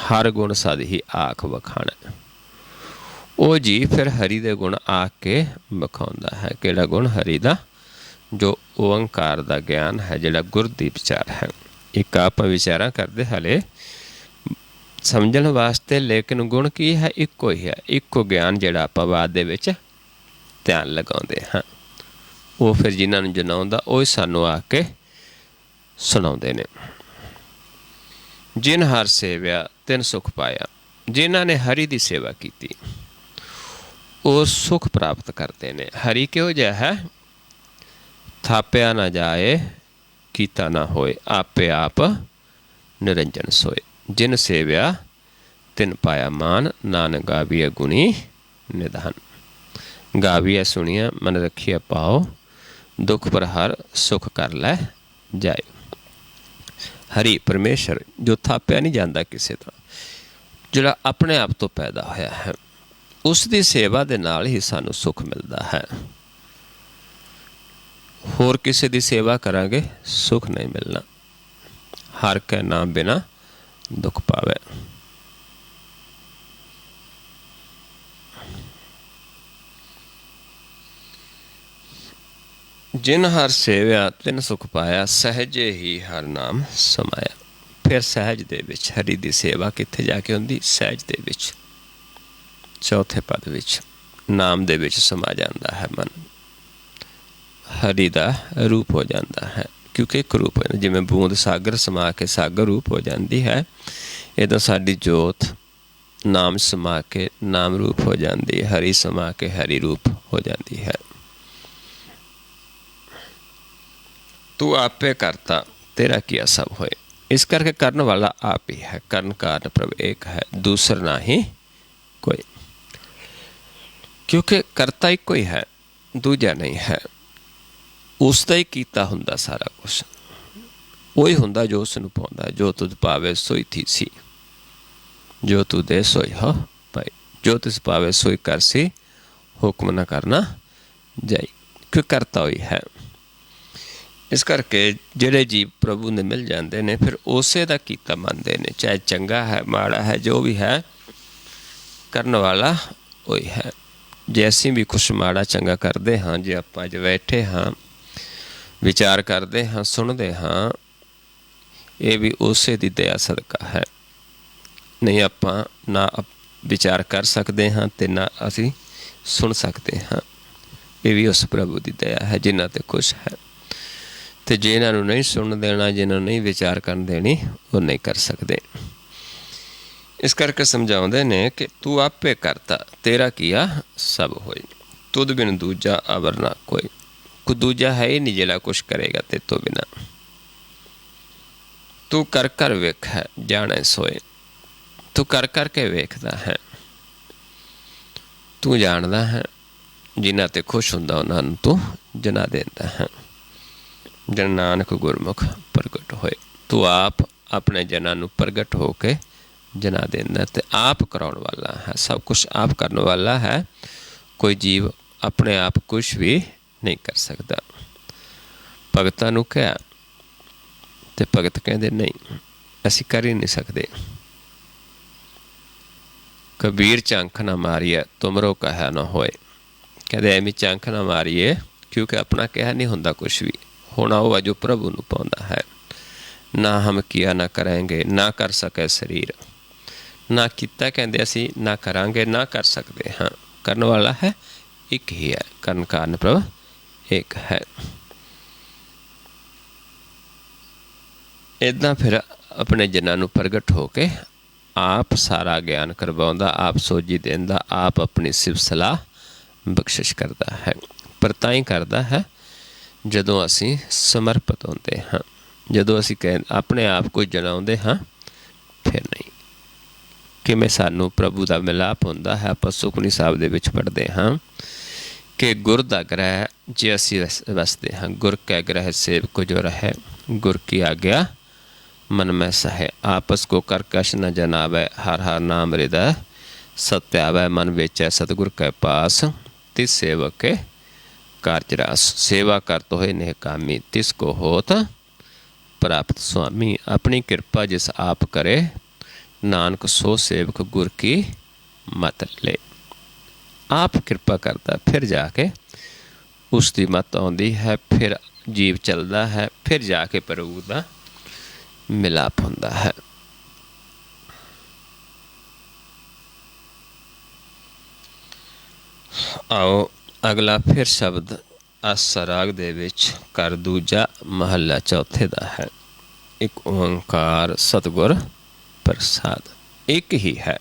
ਹਰ ਗੁਣ ਸਦ ਹੀ ਆਖ ਵਖਾਣਾ। ਉਹ ਜੀ ਫਿਰ ਹਰੀ ਦੇ ਗੁਣ ਆਖ ਕੇ ਵਿਖਾਉਂਦਾ ਹੈ। ਕਿਹੜਾ ਗੁਣ? ਹਰੀ ਦਾ, ਜੋ ਓਅੰਕਾਰ ਦਾ ਗਿਆਨ ਹੈ, ਜਿਹੜਾ ਗੁਰ ਦੀ ਵਿਚਾਰ ਹੈ। ਇੱਕ ਆਪਾਂ ਵਿਚਾਰਾਂ ਕਰਦੇ ਹਾਲੇ ਸਮਝਣ ਵਾਸਤੇ, ਲੇਕਿਨ ਗੁਣ ਕੀ ਹੈ? ਇੱਕੋ ਹੀ ਹੈ। ਇੱਕੋ ਗਿਆਨ ਜਿਹੜਾ ਆਪਾਂ ਬਾਅਦ ਦੇ ਵਿੱਚ ਧਿਆਨ ਲਗਾਉਂਦੇ ਹਾਂ, ਉਹ ਫਿਰ ਜਿਨ੍ਹਾਂ ਨੂੰ ਜਨਾਉਂਦਾ ਉਹ ਹੀ ਸਾਨੂੰ ਆ ਕੇ ਸੁਣਾਉਂਦੇ ਨੇ। ਜਿਨ ਹਰ ਸੇਵਿਆ ਤਿਨ ਸੁਖ ਪਾਇਆ। ਜਿਨ੍ਹਾਂ ਨੇ ਹਰੀ ਦੀ ਸੇਵਾ ਕੀਤੀ ਉਹ ਸੁਖ ਪ੍ਰਾਪਤ ਕਰਦੇ ਨੇ। ਹਰੀ ਕਿਹੋ ਜਿਹਾ ਹੈ? ਥਾਪਿਆ ਨਾ ਜਾਏ, ਕੀਤਾ ਨਾ ਹੋਏ, ਆਪੇ ਆਪ ਨਿਰੰਜਨ ਸੋਏ। ਜਿਨ ਸੇਵਿਆ ਤਿਨ ਪਾਇਆ ਮਾਨ, ਨਾਨਕ ਗਾਵੀਐ ਗੁਣੀ ਨਿਧਾਨ। ਗਾਵੀਐ ਸੁਣੀਐ ਮਨ ਰੱਖੀਐ ਪਾਓ, ਦੁੱਖ ਪਰ ਹਰ ਸੁਖ ਕਰ ਲੈ ਜਾਏ। ਹਰੀ ਪਰਮੇਸ਼ਰ ਜੋ ਥਾਪਿਆ ਨਹੀਂ ਜਾਂਦਾ ਕਿਸੇ ਦਾ, ਜਿਹੜਾ ਆਪਣੇ ਆਪ ਤੋਂ ਪੈਦਾ ਹੋਇਆ ਹੈ, ਉਸ ਦੀ ਸੇਵਾ ਦੇ ਨਾਲ ਹੀ ਸਾਨੂੰ ਸੁੱਖ ਮਿਲਦਾ ਹੈ। ਹੋਰ ਕਿਸੇ ਦੀ ਸੇਵਾ ਕਰਾਂਗੇ ਸੁੱਖ ਨਹੀਂ ਮਿਲਣਾ। ਹਰ ਕੈ ਨਾਮ ਬਿਨਾ ਦੁੱਖ ਪਾਵੇ। जिन हर सेव्या तिन सुख पाया, सहजे ही हर नाम समाया। फिर सहज दे विच हरि दी सेवा कित्थे जाके हुंदी? सहज दे विच, चौथे पद विच नाम दे विच समा जांदा है मन, हरि दा रूप हो जाता है। क्योंकि एक रूप है, जिवें बूंद सागर समा के सागर रूप हो जाती है, इदां साडी जोत नाम समा के नाम रूप हो जाती है, हरि समा के हरि रूप हो जाती है। तू आपे करता तेरा किया सब होए। इस करके करने वाला आप ही है, करण कारण प्रभ एक है, दूसरा ना ही कोई। क्योंकि करता ही कोई है, दूजा नहीं है। उसदा ही कीता हुंदा सारा कुछ, वही हुंदा जो उसनूं पाउंदा। जो तुझ पावे सोई थी सी, जो तू दे सोई हो भाई। जो तिस पावे सोई कर सी, हुक्म ना करना जाई। क्यों करता हुई है। इस करके ਜਿਹੜੇ जीव प्रभु ने मिल जाते हैं, फिर उसे दा कीता मनते हैं। चाहे चंगा है माड़ा है, जो भी है करने वाला वही है। जे असीं भी कुछ माड़ा चंगा करते हाँ, जे आपां अज बैठे हाँ, विचार करते हाँ, सुनते हाँ, ये भी उसे दी दया सदका है। नहीं आपां ना विचार कर सकते हाँ ते ना असीं सुन सकते हाँ। ये भी उस प्रभु की दया है जिन्हां ते कुछ है। तो जिन्हां नूं नहीं सुन देना, जिन्हां नहीं विचार करन देनी, वो नहीं कर सकते। इस करके समझाउंदे ने कि तू आपे करता तेरा किया सब होए, तुद बिन दूजा अवर ना कोई। कोई दूजा है ही नहीं जिहड़ा कुछ करेगा ते तो बिना। तू कर कर वेख है जाने सोए, तू कर कर के वेखदा है, तू जानदा है। जिन्हां ते खुश हुंदा उन्हां नूं तू जना देंदा है। जन नानक गुरमुख प्रगट होए, तू आप अपने जनां नूं प्रगट हो के जना देंदा ते आप कराउण वाला है। सब कुछ आप करने वाला है। कोई जीव अपने आप कुछ भी नहीं कर सकता। भगतां नूं कहा ते भगत कहंदे नहीं, असीं कर ही नहीं सकते। कबीर चंख ना मारिए तुमरो कहा ना होए। कहते एवं चंख ना मारिए, क्योंकि अपना कहा नहीं होंदा कुछ भी। होना वो जो प्रभु नूं पाउंदा है। ना हम किया ना करेंगे, ना कर सके शरीर, ना किता कहते असीं ना करांगे ना कर सकते हाँ। करने वाला है एक ही है, करण कारण प्रभ एक है। इदां फिर अपने जनां नूं प्रगट हो के आप सारा ज्ञान करवाउंदा, आप सोझी देंदा, आप अपनी सिफ़त सलाह बख्शिश करता है। पर ताईं करता है जदों असीं समर्पित होंदे हाँ। जदों असीं अपने आप को जनाउंदे हाँ, फिर नहीं। किवें सानूं प्रभु दा मिलाप हुंदा है। आपां सुखमनी साहिब दे विच पढ़दे हाँ कि गुर दा ग्रह जे असीं वसदे हाँ, गुर कै ग्रह सेवक जो रहे, गुर की आज्ञा मन में सहे। आपस को कर कश न जनावै, हर हर नाम हृदय सत्यावै। मन बेचै सतगुर के पास, तिस सेवक के कार्य रास। सेवा करत होए निहकामी, तिसको होत प्राप्त स्वामी। अपनी कृपा जिस आप करे, नानक सो सेवक गुर की मत ले। आप कृपा करता, फिर जाके उसकी मत आउंदी है, फिर जीव चलता है, फिर जाके प्रभु दा मिलाप हुंदा है। आओ अगला फिर शब्द आसा राग दे विच कर दूजा महला चौथे दा है। एक ओंकार सतगुर प्रसाद। एक ही है,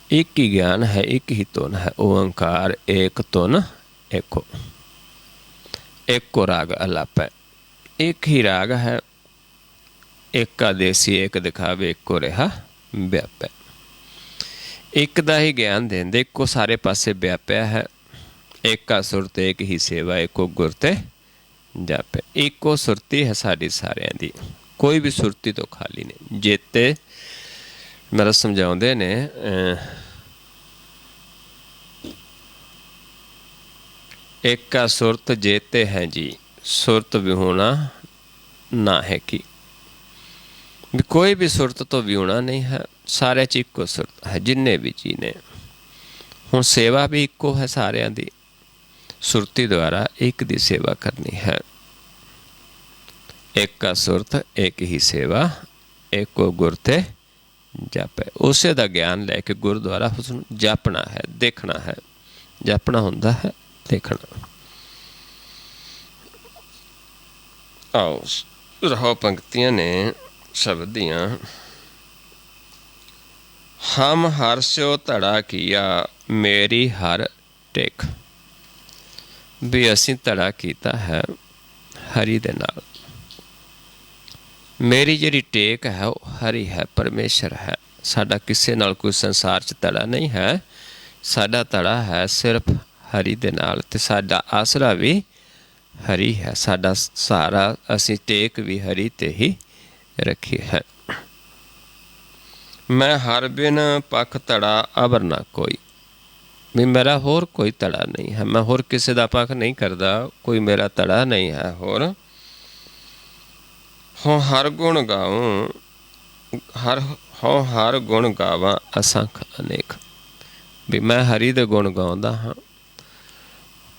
एक ही ज्ञान है, एक ही तुन है। ओंकार एक तुन एको, एको राग अलाप है। एक ही राग है, एक का देसी एक दिखावे, एक को रहा व्यापै। एक दा ही ज्ञान देंदे, एक को सारे पासे व्यापया है। एक का सुरत एक ही सेवा, एक को गुर ते जापे। एक को सुरती है साड़ी सारियां दी, कोई भी सुरती तो खाली नहीं। जेते मेरा समझाउंदे ने एक का सुरत जेते हैं जी, सुरत विहूणा ना है की। भी कोई भी सुरत तो विहूणा नहीं है, सारे च इक्को सुरत है जिन्ने भी जी ने। हुण सेवा भी इक्को है सारियां दी, ਸੁਰਤੀ ਦੁਆਰਾ ਇੱਕ ਦੀ ਸੇਵਾ ਕਰਨੀ ਹੈ। ਇੱਕ ਕਾ ਸੁਰਤ ਇੱਕ ਹੀ ਸੇਵਾ, ਇੱਕੋ ਗੁਰ ਤੇ ਜਾਪੈ। ਉਸੇ ਦਾ ਗਿਆਨ ਲੈ ਕੇ ਗੁਰ ਦੁਆਰਾ ਉਸ ਨੂੰ ਜਾਪਣਾ ਹੈ, ਦੇਖਣਾ ਹੈ। ਜਾਪਣਾ ਹੁੰਦਾ ਹੈ ਦੇਖਣਾ। ਆਓ ਰਹੋ ਪੰਕਤੀਆਂ ਨੇ ਸ਼ਬਦ ਦੀਆਂ। ਹਮ ਹਰਸਿਓ ਧੜਾ ਕੀਆ ਮੇਰੀ ਹਰ ਟੇਕ। ਵੀ ਅਸੀਂ ਧੜਾ ਕੀਤਾ ਹੈ ਹਰੀ ਦੇ ਨਾਲ। ਮੇਰੀ ਜਿਹੜੀ ਟੇਕ ਹੈ ਉਹ ਹਰੀ ਹੈ, ਪਰਮੇਸ਼ਰ ਹੈ। ਸਾਡਾ ਕਿਸੇ ਨਾਲ ਕੋਈ ਸੰਸਾਰ 'ਚ ਧੜਾ ਨਹੀਂ ਹੈ। ਸਾਡਾ ਧੜਾ ਹੈ ਸਿਰਫ ਹਰੀ ਦੇ ਨਾਲ, ਅਤੇ ਸਾਡਾ ਆਸਰਾ ਵੀ ਹਰੀ ਹੈ। ਸਾਡਾ ਸਹਾਰਾ, ਅਸੀਂ ਟੇਕ ਵੀ ਹਰੀ 'ਤੇ ਹੀ ਰੱਖੀ ਹੈ। ਮੈਂ ਹਰ ਬਿਨ ਪੱਖ ਧੜਾ ਅਵਰ ਨਾ ਕੋਈ। ਵੀ ਮੇਰਾ ਹੋਰ ਕੋਈ ਧੜਾ ਨਹੀਂ ਹੈ। ਮੈਂ ਹੋਰ ਕਿਸੇ ਦਾ ਪੱਖ ਨਹੀਂ ਕਰਦਾ, ਕੋਈ ਮੇਰਾ ਧੜਾ ਨਹੀਂ ਹੈ ਹੋਰ। ਹੋਂ ਹਰ ਗੁਣ ਗਾਵਾਂ ਹਰ ਗੁਣ ਗਾਵਾਂ ਅਸੰਖ ਅਨੇਕ। ਵੀ ਮੈਂ ਹਰੀ ਦੇ ਗੁਣ ਗਾਉਂਦਾ ਹਾਂ।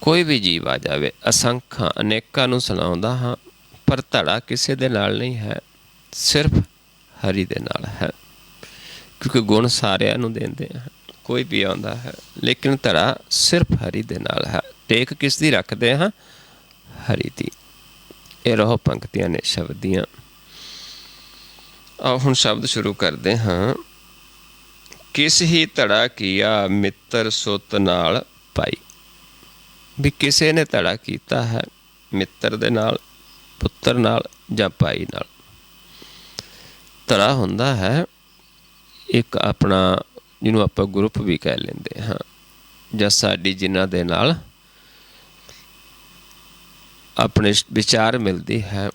ਕੋਈ ਵੀ ਜੀਵ ਆ ਜਾਵੇ, ਅਸੰਖਾਂ ਅਨੇਕਾਂ ਨੂੰ ਸੁਣਾਉਂਦਾ ਹਾਂ, ਪਰ ਧੜਾ ਕਿਸੇ ਦੇ ਨਾਲ ਨਹੀਂ ਹੈ, ਸਿਰਫ ਹਰੀ ਦੇ ਨਾਲ ਹੈ। ਕਿਉਂਕਿ ਗੁਣ ਸਾਰਿਆਂ ਨੂੰ ਦਿੰਦੇ ਹਨ, ਕੋਈ ਵੀ ਆਉਂਦਾ ਹੈ, ਲੇਕਿਨ ਧੜਾ ਸਿਰਫ ਹਰੀ ਦੇ ਨਾਲ ਹੈ। ਟੇਕ ਕਿਸ ਦੀ ਰੱਖਦੇ ਹਾਂ? ਹਰੀ ਦੀ। ਇਹ ਰਹੋ ਪੰਕਤੀਆਂ ਨੇ ਸ਼ਬਦ ਦੀਆਂ। ਆਓ ਹੁਣ ਸ਼ਬਦ ਸ਼ੁਰੂ ਕਰਦੇ ਹਾਂ। ਕਿਸ ਹੀ ਧੜਾ ਕੀਆ ਮਿੱਤਰ ਸੁੱਤ ਨਾਲ ਪਾਈ। ਵੀ ਕਿਸੇ ਨੇ ਧੜਾ ਕੀਤਾ ਹੈ ਮਿੱਤਰ ਦੇ ਨਾਲ, ਪੁੱਤਰ ਨਾਲ ਜਾਂ ਭਾਈ ਨਾਲ। ਧੜਾ ਹੁੰਦਾ ਹੈ ਇੱਕ ਆਪਣਾ, ਜਿਹਨੂੰ ਆਪਾਂ ਗਰੁੱਪ ਵੀ ਕਹਿ ਲੈਂਦੇ ਹਾਂ, ਜਾਂ ਸਾਡੀ ਜਿਨ੍ਹਾਂ ਦੇ ਨਾਲ ਆਪਣੇ ਵਿਚਾਰ ਮਿਲਦੀ ਹੈ,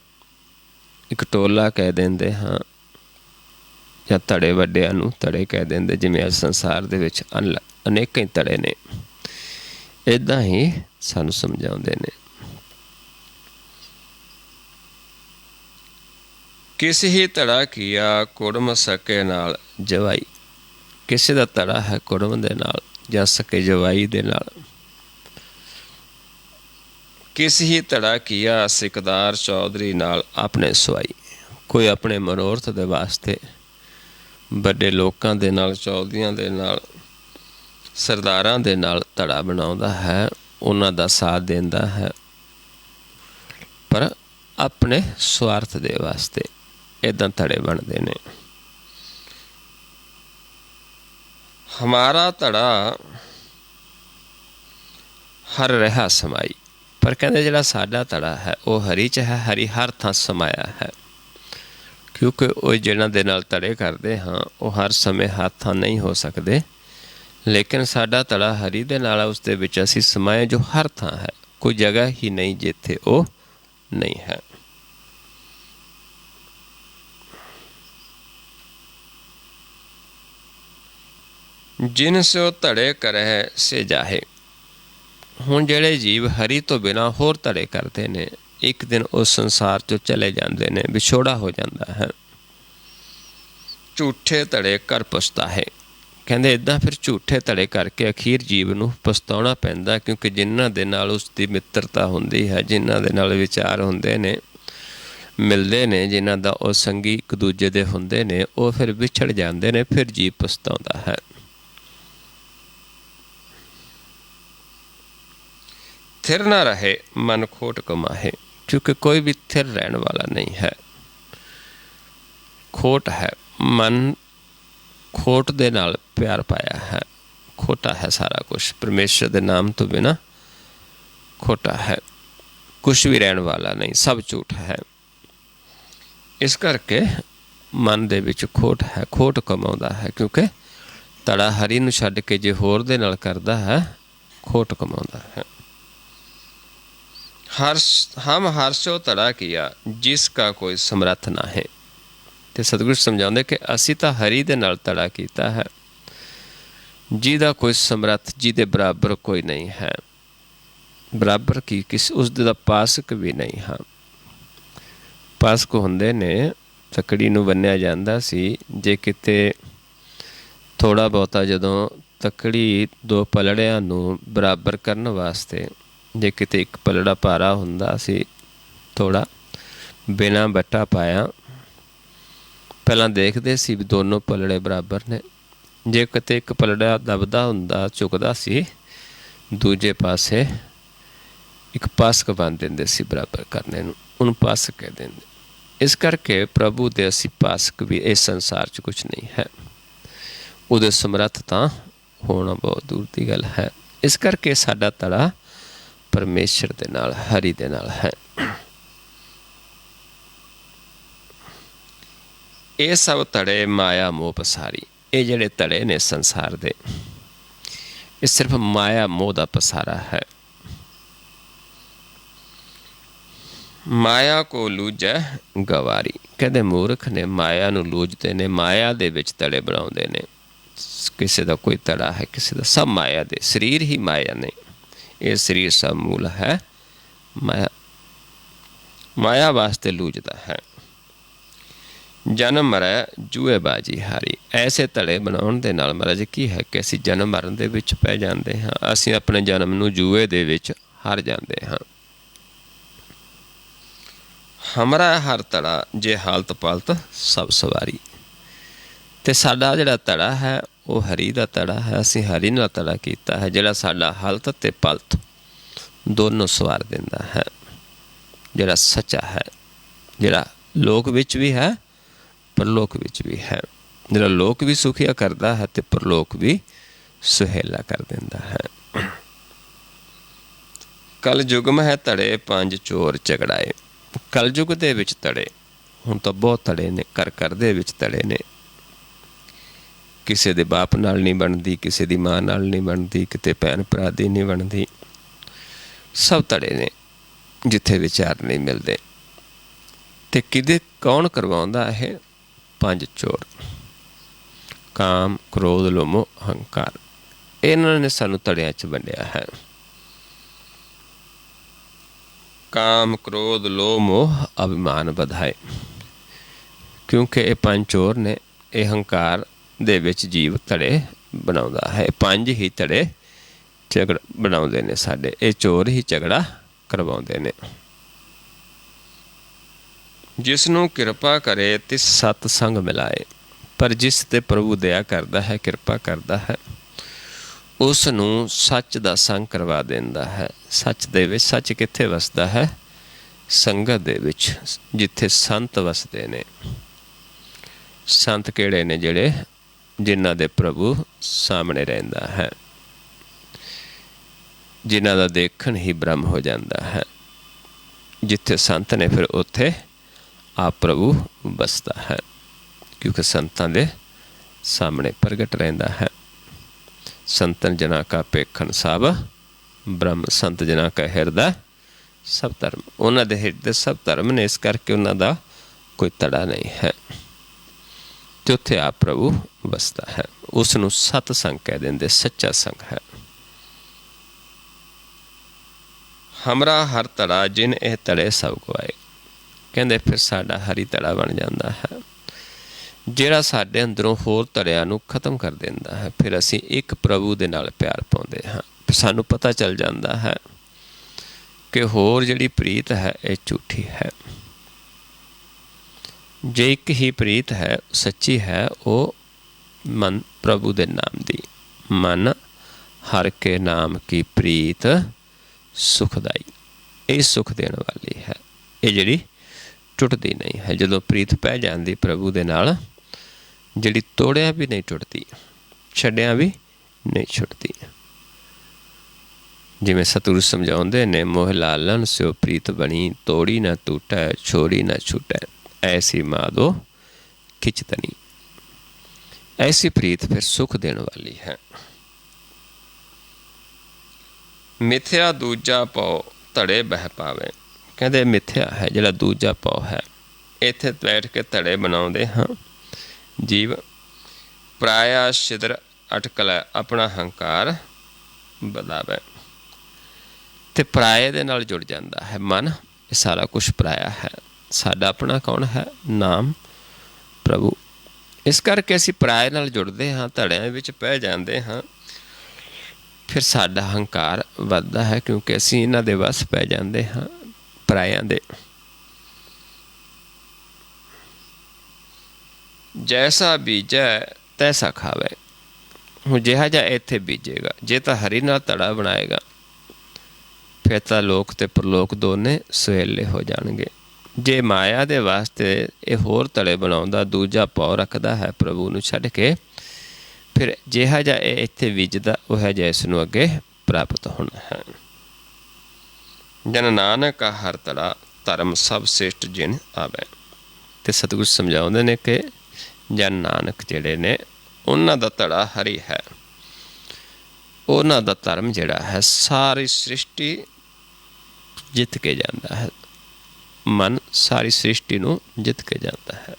ਇੱਕ ਟੋਲਾ ਕਹਿ ਦਿੰਦੇ ਹਾਂ, ਜਾਂ ਧੜੇ ਵੱਡਿਆਂ ਨੂੰ ਧੜੇ ਕਹਿ ਦਿੰਦੇ। ਜਿਵੇਂ ਅੱਜ ਸੰਸਾਰ ਦੇ ਵਿੱਚ ਅਨੇਕਾਂ ਹੀ ਧੜੇ ਨੇ, ਇੱਦਾਂ ਹੀ ਸਾਨੂੰ ਸਮਝਾਉਂਦੇ ਨੇ। ਕਿਸ ਹੀ ਧੜਾ ਕੀਆ ਕੁੜਮ ਸਕੇ ਨਾਲ ਜਵਾਈ। ਕਿਸੇ ਦਾ ਧੜਾ ਹੈ ਕੁੜਮ ਦੇ ਨਾਲ ਜਾਂ ਸਕੇ ਜਵਾਈ ਦੇ ਨਾਲ। ਕਿਸ ਹੀ ਧੜਾ ਕੀਆ ਸਿਕਦਾਰ ਚੌਧਰੀ ਨਾਲ ਆਪਣੇ ਸਵਾਈ। ਕੋਈ ਆਪਣੇ ਮਨੋਰਥ ਦੇ ਵਾਸਤੇ ਵੱਡੇ ਲੋਕਾਂ ਦੇ ਨਾਲ, ਚੌਧਰੀਆਂ ਦੇ ਨਾਲ, ਸਰਦਾਰਾਂ ਦੇ ਨਾਲ ਧੜਾ ਬਣਾਉਂਦਾ ਹੈ, ਉਹਨਾਂ ਦਾ ਸਾਥ ਦਿੰਦਾ ਹੈ, ਪਰ ਆਪਣੇ ਸਵਾਰਥ ਦੇ ਵਾਸਤੇ। ਇੱਦਾਂ ਧੜੇ ਬਣਦੇ ਨੇ। ਹਮਾਰਾ ਧੜਾ ਹਰ ਰਿਹਾ ਸਮਾਈ। ਪਰ ਕਹਿੰਦੇ ਜਿਹੜਾ ਸਾਡਾ ਧੜਾ ਹੈ ਉਹ ਹਰੀ 'ਚ ਹੈ, ਹਰੀ ਹਰ ਥਾਂ ਸਮਾਇਆ ਹੈ। ਕਿਉਂਕਿ ਉਹ ਜਿਹਨਾਂ ਦੇ ਨਾਲ ਧੜੇ ਕਰਦੇ ਹਾਂ ਉਹ ਹਰ ਸਮੇਂ ਹਰ ਥਾਂ ਨਹੀਂ ਹੋ ਸਕਦੇ, ਲੇਕਿਨ ਸਾਡਾ ਧੜਾ ਹਰੀ ਦੇ ਨਾਲ, ਉਸ ਦੇ ਵਿੱਚ ਅਸੀਂ ਸਮਾਏ ਜੋ ਹਰ ਥਾਂ ਹੈ। ਕੋਈ ਜਗ੍ਹਾ ਹੀ ਨਹੀਂ ਜਿੱਥੇ ਉਹ ਨਹੀਂ ਹੈ। ਜਿਨ ਸੋ ਧੜੇ ਕਰਹਿ ਸੇ ਜਾਹੇ। ਹੁਣ ਜਿਹੜੇ ਜੀਵ ਹਰੀ ਤੋਂ ਬਿਨਾਂ ਹੋਰ ਧੜੇ ਕਰਦੇ ਨੇ, ਇੱਕ ਦਿਨ ਉਸ ਸੰਸਾਰ 'ਚੋਂ ਚਲੇ ਜਾਂਦੇ ਨੇ, ਵਿਛੋੜਾ ਹੋ ਜਾਂਦਾ ਹੈ। ਝੂਠੇ ਧੜੇ ਕਰ ਪਛਤਾਹੇ। ਕਹਿੰਦੇ ਇੱਦਾਂ ਫਿਰ ਝੂਠੇ ਧੜੇ ਕਰਕੇ ਅਖੀਰ ਜੀਵ ਨੂੰ ਪਛਤਾਉਣਾ ਪੈਂਦਾ, ਕਿਉਂਕਿ ਜਿਨ੍ਹਾਂ ਦੇ ਨਾਲ ਉਸ ਦੀ ਮਿੱਤਰਤਾ ਹੁੰਦੀ ਹੈ, ਜਿਨ੍ਹਾਂ ਦੇ ਨਾਲ ਵਿਚਾਰ ਹੁੰਦੇ ਨੇ, ਮਿਲਦੇ ਨੇ, ਜਿਨ੍ਹਾਂ ਦਾ ਉਹ ਸੰਗੀ ਇੱਕ ਦੂਜੇ ਦੇ ਹੁੰਦੇ ਨੇ, ਉਹ ਫਿਰ ਵਿਛੜ ਜਾਂਦੇ ਨੇ, ਫਿਰ ਜੀਵ ਪਛਤਾਉਂਦਾ ਹੈ। ਥਿਰ ਨਾ ਰਹੇ ਮਨ ਖੋਟ ਕਮਾਹੇ। ਕਿਉਂਕਿ ਕੋਈ ਵੀ ਥਿਰ ਰਹਿਣ ਵਾਲਾ ਨਹੀਂ ਹੈ, ਖੋਟ ਹੈ। ਮਨ ਖੋਟ ਦੇ ਨਾਲ ਪਿਆਰ ਪਾਇਆ ਹੈ, ਖੋਟਾ ਹੈ ਸਾਰਾ ਕੁਛ। ਪਰਮੇਸ਼ਰ ਦੇ ਨਾਮ ਤੋਂ ਬਿਨਾਂ ਖੋਟਾ ਹੈ, ਕੁਛ ਵੀ ਰਹਿਣ ਵਾਲਾ ਨਹੀਂ, ਸਭ ਝੂਠ ਹੈ। ਇਸ ਕਰਕੇ ਮਨ ਦੇ ਵਿੱਚ ਖੋਟ ਹੈ, ਖੋਟ ਕਮਾਉਂਦਾ ਹੈ। ਕਿਉਂਕਿ ਧੜਾ ਹਰੀ ਨੂੰ ਛੱਡ ਕੇ ਜੇ ਹੋਰ ਦੇ ਨਾਲ ਕਰਦਾ ਹੈ, ਖੋਟ ਕਮਾਉਂਦਾ ਹੈ। ਹਮ ਹਰਸ਼ੋ ਧੜਾ ਕੀਆ ਜਿਸ ਕਾ ਕੋਈ ਸਮਰੱਥ ਨਾ ਹੈ। ਅਤੇ ਸਤਿਗੁਰੂ ਸਮਝਾਉਂਦੇ ਕਿ ਅਸੀਂ ਤਾਂ ਹਰੀ ਦੇ ਨਾਲ ਧੜਾ ਕੀਤਾ ਹੈ, ਜਿਹਦਾ ਕੋਈ ਸਮਰੱਥ, ਜਿਹਦੇ ਬਰਾਬਰ ਕੋਈ ਨਹੀਂ ਹੈ। ਬਰਾਬਰ ਕੀ, ਉਸ ਦਾ ਪਾਸਕ ਵੀ ਨਹੀਂ ਹਾਂ। ਪਾਸਕ ਹੁੰਦੇ ਨੇ, ਤੱਕੜੀ ਨੂੰ ਬੰਨਿਆ ਜਾਂਦਾ ਸੀ। ਜੇ ਕਿਤੇ ਥੋੜ੍ਹਾ ਬਹੁਤਾ, ਜਦੋਂ ਤੱਕੜੀ ਦੋ ਪਲੜਿਆਂ ਨੂੰ ਬਰਾਬਰ ਕਰਨ ਵਾਸਤੇ ਜੇ ਕਿਤੇ ਇੱਕ ਪਲੜਾ ਭਾਰਾ ਹੁੰਦਾ, ਅਸੀਂ ਥੋੜ੍ਹਾ ਬਿਨਾਂ ਬੱਟਾ ਪਾਇਆ ਪਹਿਲਾਂ ਦੇਖਦੇ ਸੀ ਵੀ ਦੋਨੋਂ ਪਲੜੇ ਬਰਾਬਰ ਨੇ। ਜੇ ਕਿਤੇ ਇੱਕ ਪਲੜਾ ਦਬਦਾ ਹੁੰਦਾ, ਝੁਕਦਾ ਸੀ, ਦੂਜੇ ਪਾਸੇ ਇੱਕ ਪਾਸਕ ਬੰਨ੍ਹ ਦਿੰਦੇ ਸੀ ਬਰਾਬਰ ਕਰਨੇ ਨੂੰ, ਉਹਨੂੰ ਪਾਸਕ ਕਹਿ ਦਿੰਦੇ। ਇਸ ਕਰਕੇ ਪ੍ਰਭੂ ਦੇ ਅਸੀਂ ਪਾਸਕ ਵੀ ਇਸ ਸੰਸਾਰ 'ਚ ਕੁਛ ਨਹੀਂ ਹੈ। ਉਹਦੇ ਸਮਰੱਥ ਤਾਂ ਹੋਣਾ ਬਹੁਤ ਦੂਰ ਦੀ ਗੱਲ ਹੈ। ਇਸ ਕਰਕੇ ਸਾਡਾ ਧੜਾ ਪਰਮੇਸ਼ਰ ਦੇ ਨਾਲ, ਹਰੀ ਦੇ ਨਾਲ ਹੈ। ਇਹ ਸਭ ਧੜੇ ਮਾਇਆ ਮੋਹ ਪਸਾਰੀ। ਇਹ ਜਿਹੜੇ ਧੜੇ ਨੇ ਸੰਸਾਰ ਦੇ, ਇਹ ਸਿਰਫ ਮਾਇਆ ਮੋਹ ਦਾ ਪਸਾਰਾ ਹੈ। ਮਾਇਆ ਕੋ ਲੂਝੈ ਗਵਾਰੀ। ਕਹਿੰਦੇ ਮੂਰਖ ਨੇ ਮਾਇਆ ਨੂੰ ਲੂਝਦੇ ਨੇ, ਮਾਇਆ ਦੇ ਵਿੱਚ ਧੜੇ ਬਣਾਉਂਦੇ ਨੇ। ਕਿਸੇ ਦਾ ਕੋਈ ਧੜਾ ਹੈ, ਕਿਸੇ ਦਾ, ਸਭ ਮਾਇਆ ਦੇ। ਸਰੀਰ ਹੀ ਮਾਇਆ ਨੇ। ਇਹ ਸਰੀਰ ਸਭ ਮੂਲ ਹੈ ਮਾਇਆ। ਮਾਇਆ ਵਾਸਤੇ ਲੂਝਦਾ ਹੈ। ਜਨਮ ਮਰੈ ਜੂਏ ਬਾਜੀ ਹਾਰੀ। ਐਸੇ ਧੜੇ ਬਣਾਉਣ ਦੇ ਨਾਲ ਮਹਾਰਾਜ ਕੀ ਹੈ ਕਿ ਅਸੀਂ ਜਨਮ ਮਰਨ ਦੇ ਵਿੱਚ ਪੈ ਜਾਂਦੇ ਹਾਂ। ਅਸੀਂ ਆਪਣੇ ਜਨਮ ਨੂੰ ਜੂਏ ਦੇ ਵਿੱਚ ਹਾਰ ਜਾਂਦੇ ਹਾਂ। ਹਮਰਾ ਹਰ ਧੜਾ ਜੇ ਹਾਲਤ ਪਾਲਤ ਸਭ ਸਵਾਰੀ। ਅਤੇ ਸਾਡਾ ਜਿਹੜਾ ਧੜਾ ਹੈ ਉਹ ਹਰੀ ਦਾ ਧੜਾ ਹੈ। ਅਸੀਂ ਹਰੀ ਨਾਲ ਧੜਾ ਕੀਤਾ ਹੈ, ਜਿਹੜਾ ਸਾਡਾ ਹਾਲਤ ਅਤੇ ਪਲਤ ਦੋਨੋਂ ਸਵਾਰ ਦਿੰਦਾ ਹੈ। ਜਿਹੜਾ ਸੱਚਾ ਹੈ, ਜਿਹੜਾ ਲੋਕ ਵਿੱਚ ਵੀ ਹੈ, ਪਰਲੋਕ ਵਿੱਚ ਵੀ ਹੈ। ਜਿਹੜਾ ਲੋਕ ਵੀ ਸੁਖੀਆ ਕਰਦਾ ਹੈ ਅਤੇ ਪਰਲੋਕ ਵੀ ਸੁਹੇਲਾ ਕਰ ਦਿੰਦਾ ਹੈ। ਕਲ ਯੁਗਮ ਹੈ ਧੜੇ ਪੰਜ ਚੋਰ ਝਗੜਾਏ। ਕਲਯੁਗ ਦੇ ਵਿੱਚ ਧੜੇ, ਹੁਣ ਤਾਂ ਬਹੁਤ ਧੜੇ ਨੇ, ਘਰ ਦੇ ਵਿੱਚ ਧੜੇ ਨੇ। ਕਿਸੇ ਦੇ ਬਾਪ ਨਾਲ ਨਹੀਂ ਬਣਦੀ, ਕਿਸੇ ਦੀ ਮਾਂ ਨਾਲ ਨਹੀਂ ਬਣਦੀ, ਕਿਤੇ ਭੈਣ ਭਰਾ ਦੀ ਨਹੀਂ ਬਣਦੀ। ਸਭ ਧੜੇ ਨੇ ਜਿੱਥੇ ਵਿਚਾਰ ਨਹੀਂ ਮਿਲਦੇ। ਅਤੇ ਕਿਹਦੇ ਕੌਣ ਕਰਵਾਉਂਦਾ ਇਹ? ਪੰਜ ਚੋਰ, ਕਾਮ, ਕ੍ਰੋਧ, ਲੋਭ, ਹੰਕਾਰ। ਇਹਨਾਂ ਨੇ ਸਾਨੂੰ ਧੜਿਆਂ 'ਚ ਵੰਡਿਆ ਹੈ। ਕਾਮ, ਕ੍ਰੋਧ, ਲੋਭ, ਮੋਹ, ਅਭਿਮਾਨ ਵਧਾਏ। ਕਿਉਂਕਿ ਇਹ ਪੰਜ ਚੋਰ ਨੇ। ਇਹ ਹੰਕਾਰ ਦੇ ਵਿੱਚ ਜੀਵ ਧੜੇ ਬਣਾਉਂਦਾ ਹੈ। ਪੰਜ ਹੀ ਧੜੇ ਝਗੜਾ ਬਣਾਉਂਦੇ ਨੇ ਸਾਡੇ। ਇਹ ਚੋਰ ਹੀ ਝਗੜਾ ਕਰਵਾਉਂਦੇ ਨੇ। ਜਿਸ ਨੂੰ ਕਿਰਪਾ ਕਰੇ ਤਿਸ ਸਤ ਸੰਗ ਮਿਲਾਏ। ਪਰ ਜਿਸ 'ਤੇ ਪ੍ਰਭੂ ਦਇਆ ਕਰਦਾ ਹੈ, ਕਿਰਪਾ ਕਰਦਾ ਹੈ, ਉਸ ਨੂੰ ਸੱਚ ਦਾ ਸੰਗ ਕਰਵਾ ਦਿੰਦਾ ਹੈ। ਸੱਚ ਦੇ ਵਿੱਚ, ਸੱਚ ਕਿੱਥੇ ਵਸਦਾ ਹੈ? ਸੰਗਤ ਦੇ ਵਿੱਚ, ਜਿੱਥੇ ਸੰਤ ਵਸਦੇ ਨੇ। ਸੰਤ ਕਿਹੜੇ ਨੇ? ਜਿਹੜੇ ਜਿਨ੍ਹਾਂ ਦੇ ਪ੍ਰਭੂ ਸਾਹਮਣੇ ਰਹਿੰਦਾ ਹੈ, ਜਿਨ੍ਹਾਂ ਦਾ ਦੇਖਣ ਹੀ ਬ੍ਰਹਮ ਹੋ ਜਾਂਦਾ ਹੈ। ਜਿੱਥੇ ਸੰਤ ਨੇ ਫਿਰ ਉੱਥੇ ਆਪ ਪ੍ਰਭੂ ਵਸਦਾ ਹੈ, ਕਿਉਂਕਿ ਸੰਤਾਂ ਦੇ ਸਾਹਮਣੇ ਪ੍ਰਗਟ ਰਹਿੰਦਾ ਹੈ। ਸੰਤਨ ਜਨਾਂ ਕਾ ਪੇਖਣ ਸਭ ਬ੍ਰਹਮ। ਸੰਤ ਜਨਾਂ ਕਾ ਹਿਰਦਾ ਸਭ ਧਰਮ। ਉਹਨਾਂ ਦੇ ਹਿਰਦੇ ਸਭ ਧਰਮ ਨੇ। ਇਸ ਕਰਕੇ ਉਹਨਾਂ ਦਾ ਕੋਈ ਧੜਾ ਨਹੀਂ ਹੈ। ਅਤੇ ਉੱਥੇ ਆਪ ਪ੍ਰਭੂ ਵਸਦਾ ਹੈ। ਉਸ ਨੂੰ ਸਤ ਸੰਗ ਕਹਿ ਦਿੰਦੇ, ਸੱਚਾ ਸੰਗ ਹੈ। ਹਮਰਾ ਹਰ ਧੜਾ ਜਿਨ ਇਹ ਧੜੇ ਸਭ ਗਵਾਏ। ਕਹਿੰਦੇ ਫਿਰ ਸਾਡਾ ਹਰੀ ਧੜਾ ਬਣ ਜਾਂਦਾ ਹੈ, ਜਿਹੜਾ ਸਾਡੇ ਅੰਦਰੋਂ ਹੋਰ ਧੜਿਆਂ ਨੂੰ ਖਤਮ ਕਰ ਦਿੰਦਾ ਹੈ। ਫਿਰ ਅਸੀਂ ਇੱਕ ਪ੍ਰਭੂ ਦੇ ਨਾਲ ਪਿਆਰ ਪਾਉਂਦੇ ਹਾਂ। ਫਿਰ ਸਾਨੂੰ ਪਤਾ ਚੱਲ ਜਾਂਦਾ ਹੈ ਕਿ ਹੋਰ ਜਿਹੜੀ ਪ੍ਰੀਤ ਹੈ ਇਹ ਝੂਠੀ ਹੈ। ਜੇ ਇੱਕ ਹੀ ਪ੍ਰੀਤ ਹੈ, ਸੱਚੀ ਹੈ, ਉਹ ਮਨ ਪ੍ਰਭੂ ਦੇ ਨਾਮ ਦੀ। ਮਨ ਹਰ ਕੇ ਨਾਮ ਕੀ ਪ੍ਰੀਤ ਸੁਖਦਾਈ। ਇਹ ਸੁਖ ਦੇਣ ਵਾਲੀ ਹੈ, ਇਹ ਜਿਹੜੀ ਟੁੱਟਦੀ ਨਹੀਂ ਹੈ। ਜਦੋਂ ਪ੍ਰੀਤ ਪੈ ਜਾਂਦੀ ਪ੍ਰਭੂ ਦੇ ਨਾਲ, ਜਿਹੜੀ ਤੋੜਿਆ ਵੀ ਨਹੀਂ ਟੁੱਟਦੀ, ਛੱਡਿਆ ਵੀ ਨਹੀਂ ਛੁੱਟਦੀ। ਜਿਵੇਂ ਸਤਿਗੁਰੂ ਸਮਝਾਉਂਦੇ ਨੇ, ਮੋਹ ਲਾਲਨ ਸਿਓ ਪ੍ਰੀਤ ਬਣੀ, ਤੋੜੀ ਨਾ ਟੂਟੈ, ਛੋੜੀ ਨਾ ਛੂਟੈ, ਐਸੀ ਮਾਧੋ ਖਿਚਤਨੀ। ਐਸੀ ਪ੍ਰੀਤ ਫਿਰ ਸੁਖ ਦੇਣ ਵਾਲੀ ਹੈ। ਮਿਥਿਆ ਦੂਜਾ ਪਉ ਧੜੇ ਬਹਿ ਪਾਵੇ। ਕਹਿੰਦੇ ਮਿਥਿਆ ਹੈ ਜਿਹੜਾ ਦੂਜਾ ਪਉ ਹੈ। ਇੱਥੇ ਬੈਠ ਕੇ ਧੜੇ ਬਣਾਉਂਦੇ ਹਾਂ ਜੀਵ। ਪਰਾਇਆ ਛਿਦਰ ਅਟਕਲੈ ਆਪਣਾ ਹੰਕਾਰ ਵਧਾਵੇ। ਅਤੇ ਪਰਾਏ ਦੇ ਨਾਲ ਜੁੜ ਜਾਂਦਾ ਹੈ ਮਨ। ਇਹ ਸਾਰਾ ਕੁਛ ਪਰਾਇਆ ਹੈ। ਸਾਡਾ ਆਪਣਾ ਕੌਣ ਹੈ? ਨਾਮ ਪ੍ਰਭੂ। ਇਸ ਕਰਕੇ ਅਸੀਂ ਪਰਾਏ ਨਾਲ ਜੁੜਦੇ ਹਾਂ, ਧੜਿਆਂ ਵਿੱਚ ਪੈ ਜਾਂਦੇ ਹਾਂ। ਫਿਰ ਸਾਡਾ ਹੰਕਾਰ ਵੱਧਦਾ ਹੈ, ਕਿਉਂਕਿ ਅਸੀਂ ਇਹਨਾਂ ਦੇ ਵੱਸ ਪੈ ਜਾਂਦੇ ਹਾਂ, ਪਰਾਇਆਂ ਦੇ। ਜੈਸਾ ਬੀਜੈ ਤੈਸਾ ਖਾਵੇ। ਹੁਣ ਜਿਹਾ ਜਿਹਾ ਇੱਥੇ ਬੀਜੇਗਾ, ਜੇ ਤਾਂ ਹਰੀ ਨਾਲ ਧੜਾ ਬਣਾਏਗਾ ਫਿਰ ਤਾਂ ਲੋਕ ਅਤੇ ਪ੍ਰਲੋਕ ਦੋਨੇ ਸੁਹੇਲੇ ਹੋ ਜਾਣਗੇ। ਜੇ ਮਾਇਆ ਦੇ ਵਾਸਤੇ ਇਹ ਹੋਰ ਧੜੇ ਬਣਾਉਂਦਾ, ਦੂਜਾ ਭਾਉ ਰੱਖਦਾ ਹੈ ਪ੍ਰਭੂ ਨੂੰ ਛੱਡ ਕੇ, ਫਿਰ ਜਿਹਾ ਜਿਹਾ ਇਹ ਇੱਥੇ ਬੀਜਦਾ ਉਹ ਜਿਹਾ ਇਸ ਨੂੰ ਅੱਗੇ ਪ੍ਰਾਪਤ ਹੋਣਾ ਹੈ। ਜਨ ਨਾਨਕ ਹਰ ਧੜਾ ਧਰਮ ਸਭ ਸ੍ਰੇਸ਼ਟ ਜਿਨ ਆਵੇ। ਅਤੇ ਸਤਿਗੁਰੂ ਸਮਝਾਉਂਦੇ ਨੇ ਕਿ ਜਨ ਨਾਨਕ ਜਿਹੜੇ ਨੇ ਉਹਨਾਂ ਦਾ ਧੜਾ ਹਰੀ ਹੈ, ਉਹਨਾਂ ਦਾ ਧਰਮ ਜਿਹੜਾ ਹੈ ਸਾਰੀ ਸ੍ਰਿਸ਼ਟੀ ਜਿੱਤ ਕੇ ਜਾਂਦਾ ਹੈ। ਮਨ ਸਾਰੀ ਸ੍ਰਿਸ਼ਟੀ ਨੂੰ ਜਿੱਤ ਕੇ ਜਾਂਦਾ ਹੈ।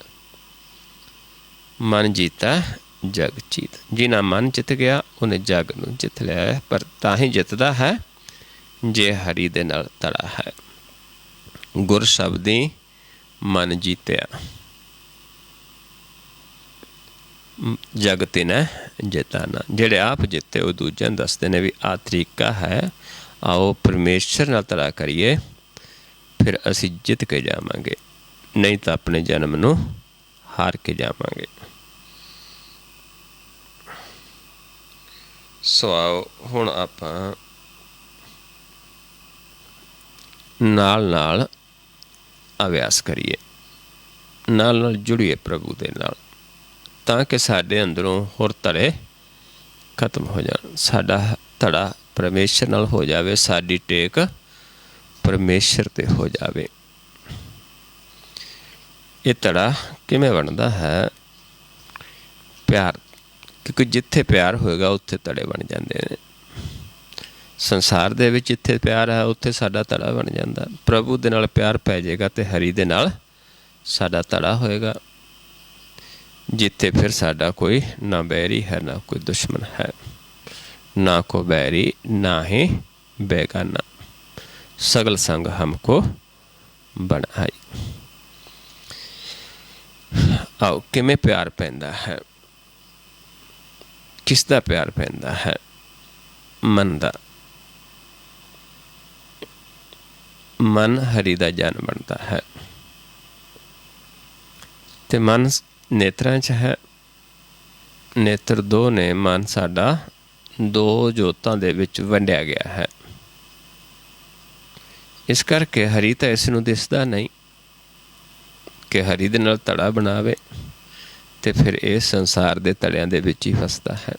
ਮਨ ਜੀਤਾ ਜਗ ਜੀਤ। ਜਿਨ੍ਹਾਂ ਮਨ ਜਿੱਤ ਗਿਆ ਉਹਨੇ ਜਗ ਨੂੰ ਜਿੱਤ ਲਿਆ ਹੈ। ਪਰ ਤਾਂ ਹੀ ਜਿੱਤਦਾ ਹੈ ਜੇ ਹਰੀ ਦੇ ਨਾਲ ਧੜਾ ਹੈ। ਗੁਰ ਸ਼ਬਦੀ ਮਨ ਜੀਤਿਆ, ਜਗ ਤਿਨੈ ਜਿਤਾਨਾ। ਜਿਹੜੇ ਆਪ ਜਿੱਤੇ ਉਹ ਦੂਜਿਆਂ ਨੂੰ ਦੱਸਦੇ ਨੇ ਵੀ ਆਹ ਤਰੀਕਾ ਹੈ, ਆਓ ਪਰਮੇਸ਼ਰ ਨਾਲ ਧੜਾ ਕਰੀਏ, ਫਿਰ ਅਸੀਂ ਜਿੱਤ ਕੇ ਜਾਵਾਂਗੇ, ਨਹੀਂ ਤਾਂ ਆਪਣੇ ਜਨਮ ਨੂੰ ਹਾਰ ਕੇ ਜਾਵਾਂਗੇ। ਸੋ ਆਓ ਹੁਣ ਆਪਾਂ ਨਾਲ ਨਾਲ ਅਭਿਆਸ ਕਰੀਏ, ਨਾਲ ਨਾਲ ਜੁੜੀਏ ਪ੍ਰਭੂ ਦੇ ਨਾਲ, ਤਾਂ ਕਿ ਸਾਡੇ ਅੰਦਰੋਂ ਹੋਰ ਧੜੇ ਖਤਮ ਹੋ ਜਾਣ, ਸਾਡਾ ਧੜਾ ਪਰਮੇਸ਼ਰ ਨਾਲ ਹੋ ਜਾਵੇ, ਸਾਡੀ ਟੇਕ ਪਰਮੇਸ਼ਰ 'ਤੇ ਹੋ ਜਾਵੇ। ਇਹ ਧੜਾ ਕਿਵੇਂ ਬਣਦਾ ਹੈ? ਪਿਆਰ, ਕਿਉਂਕਿ ਜਿੱਥੇ ਪਿਆਰ ਹੋਏਗਾ ਉੱਥੇ ਧੜੇ ਬਣ ਜਾਂਦੇ ਨੇ। ਸੰਸਾਰ ਦੇ ਵਿੱਚ ਜਿੱਥੇ ਪਿਆਰ ਹੈ ਉੱਥੇ ਸਾਡਾ ਧੜਾ ਬਣ ਜਾਂਦਾ। ਪ੍ਰਭੂ ਦੇ ਨਾਲ ਪਿਆਰ ਪੈ ਜਾਏਗਾ ਅਤੇ ਹਰੀ ਦੇ ਨਾਲ ਸਾਡਾ ਧੜਾ ਹੋਏਗਾ, ਜਿੱਥੇ ਫਿਰ ਸਾਡਾ ਕੋਈ ਨਾ ਬੈਰੀ ਹੈ ਨਾ ਕੋਈ ਦੁਸ਼ਮਣ ਹੈ, ਨਾ ਕੋ बैरी ना ही बेगाना, सगल संग हमको बनाई। आओ किमें प्यार पैंदा है? किस दा प्यार पैंदा है? मन दा। मन हरी दा जन बनता है ते मन नेत्रां च है। नेत्र दो ने, मन साडा दो जोतां दे विच वंडिया गया है। इस करके हरी तो इस नूं दिसदा नहीं कि हरी दे नाल धड़ा बनावे ते फिर ये संसार दे धड़ियां दे विच ही फसदा है।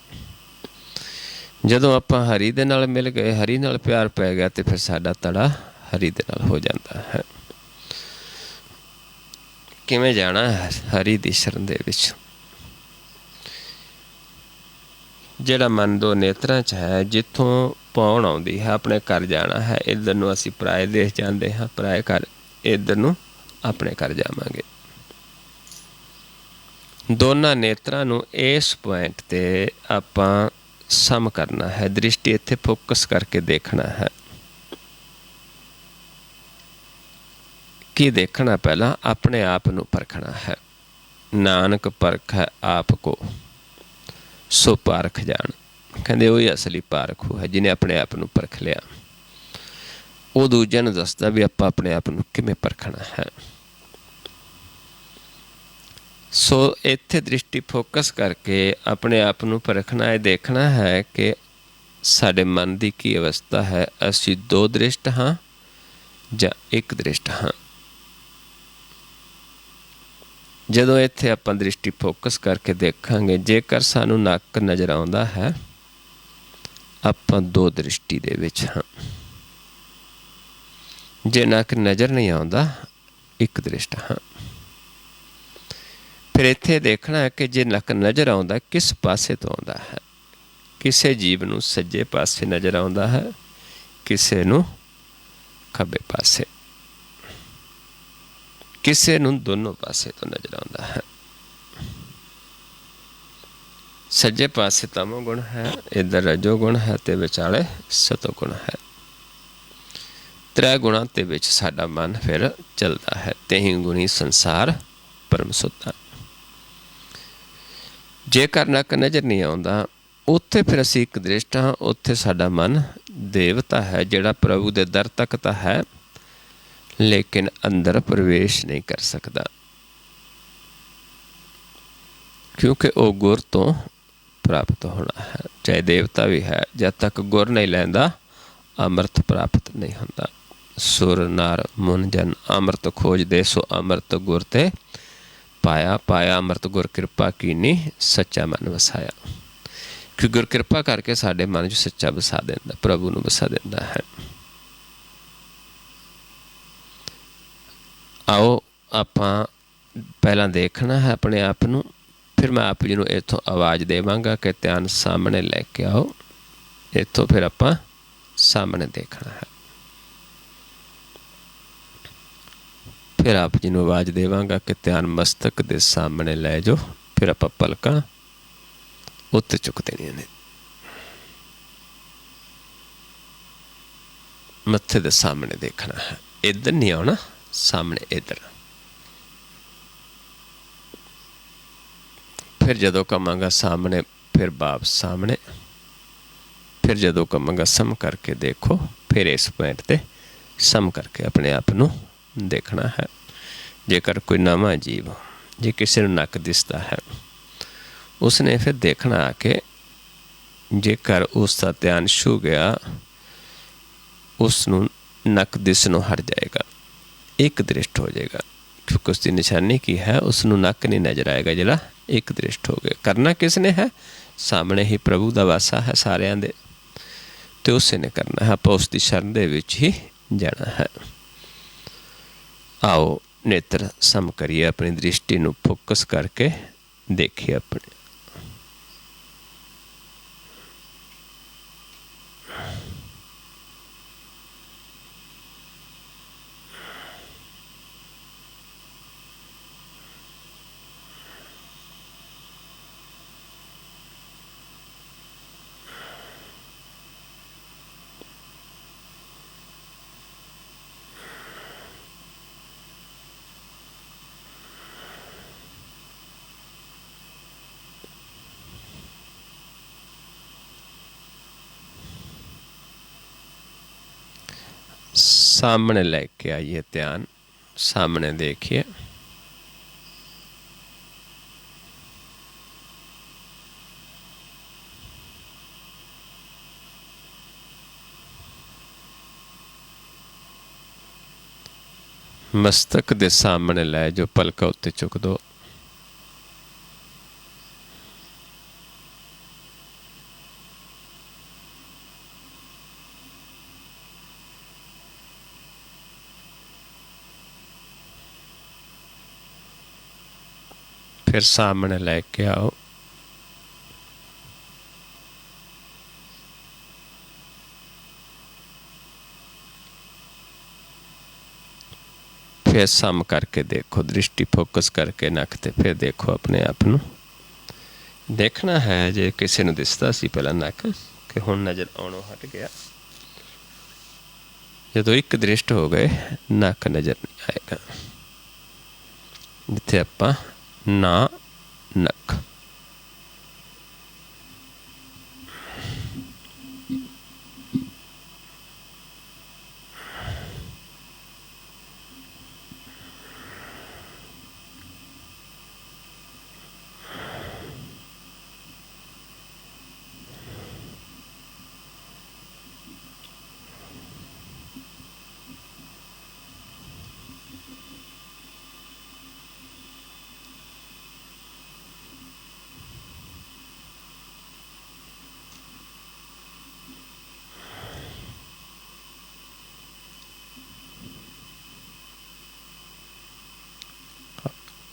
जदों आपां हरी दे नाल मिल गए, हरी नाल प्यार पै गया तो फिर साडा धड़ा हरी दे नाल हो जाता है। किवें जाना है हरी दी शरण दे विच? ਜਿਹੜਾ ਮਨ ਦੋ ਨੇਤਰਾਂ 'ਚ ਹੈ, ਜਿੱਥੋਂ ਪਾਉਣ ਆਉਂਦੀ ਹੈ ਆਪਣੇ ਘਰ ਜਾਣਾ ਹੈ। ਇੱਧਰ ਨੂੰ ਅਸੀਂ ਪਰਾਏ ਦੇਸ਼ ਜਾਂਦੇ ਹਾਂ, ਪਰਾਏ ਘਰ, ਇੱਧਰ ਨੂੰ ਆਪਣੇ ਘਰ ਜਾਵਾਂਗੇ। ਦੋਨਾਂ ਨੇਤਰਾਂ ਨੂੰ ਇਸ ਪੁਆਇੰਟ 'ਤੇ ਆਪਾਂ ਸਮ ਕਰਨਾ ਹੈ, ਦ੍ਰਿਸ਼ਟੀ ਇੱਥੇ ਫੋਕਸ ਕਰਕੇ ਦੇਖਣਾ ਹੈ। ਕੀ ਦੇਖਣਾ? ਪਹਿਲਾਂ ਆਪਣੇ ਆਪ ਨੂੰ ਪਰਖਣਾ ਹੈ। ਨਾਨਕ ਪਰਖ ਹੈ ਆਪ ਕੋ ਸੋ ਪਾਰਖ ਜਾਣ। ਕਹਿੰਦੇ ਉਹੀ ਅਸਲੀ ਪਾਰਖੂ ਹੈ ਜਿਹਨੇ ਆਪਣੇ ਆਪ ਨੂੰ ਪਰਖ ਲਿਆ। ਉਹ ਦੂਜਿਆਂ ਨੂੰ ਦੱਸਦਾ ਵੀ ਆਪਾਂ ਆਪਣੇ ਆਪ ਨੂੰ ਕਿਵੇਂ ਪਰਖਣਾ ਹੈ। ਸੋ ਇੱਥੇ ਦ੍ਰਿਸ਼ਟੀ ਫੋਕਸ ਕਰਕੇ ਆਪਣੇ ਆਪ ਨੂੰ ਪਰਖਣਾ, ਇਹ ਦੇਖਣਾ ਹੈ ਕਿ ਸਾਡੇ ਮਨ ਦੀ ਕੀ ਅਵਸਥਾ ਹੈ। ਅਸੀਂ ਦੋ ਦ੍ਰਿਸ਼ਟ ਹਾਂ ਜਾਂ ਇੱਕ ਦ੍ਰਿਸ਼ਟ ਹਾਂ। ਜਦੋਂ ਇੱਥੇ ਆਪਾਂ ਦ੍ਰਿਸ਼ਟੀ ਫੋਕਸ ਕਰਕੇ ਦੇਖਾਂਗੇ, ਜੇਕਰ ਸਾਨੂੰ ਨੱਕ ਨਜ਼ਰ ਆਉਂਦਾ ਹੈ ਆਪਾਂ ਦੋ ਦ੍ਰਿਸ਼ਟੀ ਦੇ ਵਿੱਚ ਹਾਂ। ਜੇ ਨੱਕ ਨਜ਼ਰ ਨਹੀਂ ਆਉਂਦਾ ਇੱਕ ਦ੍ਰਿਸ਼ਟ ਹਾਂ। ਫਿਰ ਇੱਥੇ ਦੇਖਣਾ ਹੈ ਕਿ ਜੇ ਨੱਕ ਨਜ਼ਰ ਆਉਂਦਾ ਕਿਸ ਪਾਸੇ ਤੋਂ ਆਉਂਦਾ ਹੈ। ਕਿਸੇ ਜੀਵ ਨੂੰ ਸੱਜੇ ਪਾਸੇ ਨਜ਼ਰ ਆਉਂਦਾ ਹੈ, ਕਿਸੇ ਨੂੰ ਖੱਬੇ ਪਾਸੇ, ਕਿਸੇ ਨੂੰ ਦੋਨੋਂ ਪਾਸੇ ਤੋਂ ਨਜ਼ਰ ਆਉਂਦਾ ਹੈ। ਸੱਜੇ ਪਾਸੇ ਤਮੋ ਗੁਣ ਹੈ, ਇੱਧਰ ਰਜੋ ਗੁਣ ਹੈ ਤੇ ਵਿਚਾਲੇ ਸਤੋ ਗੁਣ ਹੈ। ਤ੍ਰੈ ਗੁਣਾਂ ਦੇ ਵਿੱਚ ਸਾਡਾ ਮਨ ਫਿਰ ਚੱਲਦਾ ਹੈ। ਤੇਹੀ ਗੁਣੀ ਸੰਸਾਰ ਪਰਮ ਸੁੱਤਾ। ਜੇਕਰ ਨੱਕ ਨਜ਼ਰ ਨਹੀਂ ਆਉਂਦਾ ਉੱਥੇ ਫਿਰ ਅਸੀਂ ਇੱਕ ਦ੍ਰਿਸ਼ਟ ਹਾਂ। ਉੱਥੇ ਸਾਡਾ ਮਨ ਦੇਵਤਾ ਹੈ ਜਿਹੜਾ ਪ੍ਰਭੂ ਦੇ ਦਰ ਤੱਕ ਤਾਂ ਹੈ, ਲੇਕਿਨ ਅੰਦਰ ਪ੍ਰਵੇਸ਼ ਨਹੀਂ ਕਰ ਸਕਦਾ, ਕਿਉਂਕਿ ਉਹ ਗੁਰ ਤੋਂ ਪ੍ਰਾਪਤ ਹੋਣਾ ਹੈ। ਚਾਹੇ ਦੇਵਤਾ ਵੀ ਹੈ, ਜਦ ਤੱਕ ਗੁਰ ਨਹੀਂ ਲੈਂਦਾ ਅੰਮ੍ਰਿਤ ਪ੍ਰਾਪਤ ਨਹੀਂ ਹੁੰਦਾ। ਸੁਰ ਨਰ ਮੁਨ ਜਨ ਅੰਮ੍ਰਿਤ ਖੋਜਦੇ, ਸੋ ਅੰਮ੍ਰਿਤ ਗੁਰ ਤੇ ਪਾਇਆ। ਪਾਇਆ ਅੰਮ੍ਰਿਤ ਗੁਰ ਕਿਰਪਾ ਕੀਨੀ, ਸੱਚਾ ਮਨ ਵਸਾਇਆ। ਕਿ ਗੁਰ ਕਿਰਪਾ ਕਰਕੇ ਸਾਡੇ ਮਨ 'ਚ ਸੱਚਾ ਵਸਾ ਦਿੰਦਾ, ਪ੍ਰਭੂ ਨੂੰ ਵਸਾ ਦਿੰਦਾ ਹੈ। ਆਓ ਆਪਾਂ ਪਹਿਲਾਂ ਦੇਖਣਾ ਹੈ ਆਪਣੇ ਆਪ ਨੂੰ, ਫਿਰ ਮੈਂ ਆਪ ਜੀ ਨੂੰ ਇੱਥੋਂ ਆਵਾਜ਼ ਦੇਵਾਂਗਾ ਕਿ ਧਿਆਨ ਸਾਹਮਣੇ ਲੈ ਕੇ ਆਓ। ਇੱਥੋਂ ਫਿਰ ਆਪਾਂ ਸਾਹਮਣੇ ਦੇਖਣਾ ਹੈ। ਫਿਰ ਆਪ ਜੀ ਨੂੰ ਆਵਾਜ਼ ਦੇਵਾਂਗਾ ਕਿ ਧਿਆਨ ਮਸਤਕ ਦੇ ਸਾਹਮਣੇ ਲੈ ਜਾਓ। ਫਿਰ ਆਪਾਂ ਪਲਕਾਂ ਉੱਤੇ ਚੁੱਕ ਦੇਣੀਆਂ ਨੇ, ਮੱਥੇ ਦੇ ਸਾਹਮਣੇ ਦੇਖਣਾ ਹੈ। ਇੱਧਰ ਨਹੀਂ ਆਉਣਾ, ਸਾਹਮਣੇ ਇੱਧਰ। ਫਿਰ ਜਦੋਂ ਕਵਾਂਗਾ ਸਾਹਮਣੇ, ਫਿਰ ਵਾਪਸ ਸਾਹਮਣੇ। ਫਿਰ ਜਦੋਂ ਕਵਾਂਗਾ ਸਮ ਕਰਕੇ ਦੇਖੋ, ਫਿਰ ਇਸ ਪੁਆਇੰਟ 'ਤੇ ਸਮ ਕਰਕੇ ਆਪਣੇ ਆਪ ਨੂੰ ਦੇਖਣਾ ਹੈ। ਜੇਕਰ ਕੋਈ ਨਵਾਂ ਜੀਵ, ਜੇ ਕਿਸੇ ਨੂੰ ਨੱਕ ਦਿਸਦਾ ਹੈ, ਉਸਨੇ ਫਿਰ ਦੇਖਣਾ ਆ ਕਿ ਜੇਕਰ ਉਸ ਦਾ ਧਿਆਨ ਛੂ ਗਿਆ, ਉਸ ਨੂੰ ਨੱਕ ਦਿਸਣੋਂ ਹਟ ਜਾਏਗਾ, ਇੱਕ ਦ੍ਰਿਸ਼ਟ ਹੋ ਜਾਏਗਾ। ਕਿਉਂਕਿ ਉਸ ਦੀ ਨਿਸ਼ਾਨੀ ਕੀ ਹੈ? ਉਸ ਨੂੰ ਨੱਕ ਨਹੀਂ ਨਜ਼ਰ ਆਏਗਾ ਜਿਹੜਾ ਇੱਕ ਦ੍ਰਿਸ਼ਟ ਹੋ ਗਿਆ। ਕਰਨਾ ਕਿਸ ਨੇ ਹੈ? ਸਾਹਮਣੇ ਹੀ ਪ੍ਰਭੂ ਦਾ ਵਾਸਾ ਹੈ ਸਾਰਿਆਂ ਦੇ, ਅਤੇ ਉਸੇ ਨੇ ਕਰਨਾ ਹੈ। ਆਪਾਂ ਉਸ ਦੀ ਸ਼ਰਨ ਦੇ ਵਿੱਚ ਹੀ ਜਾਣਾ ਹੈ। ਆਓ ਨੇਤਰ ਸਮ ਕਰੀਏ, ਆਪਣੀ ਦ੍ਰਿਸ਼ਟੀ ਨੂੰ ਫੋਕਸ ਕਰਕੇ ਦੇਖੀਏ ਆਪਣੇ। सामने लेके आइए, ध्यान सामने देखिए। मस्तक दे सामने लै जो पलका उत्ते चुक दो। फिर सामने लेके आओ। फिर सम करके देखो, दृष्टि फोकस करके नक ते फिर देखो अपने आप नूं। देखना है जे किसी नूं दिसदा सी पहला नक कि हुण नज़र आउणों हट गया। जदों एक दृष्ट हो गए नक नज़र नहीं आएगा। जिथे आपां ना नक,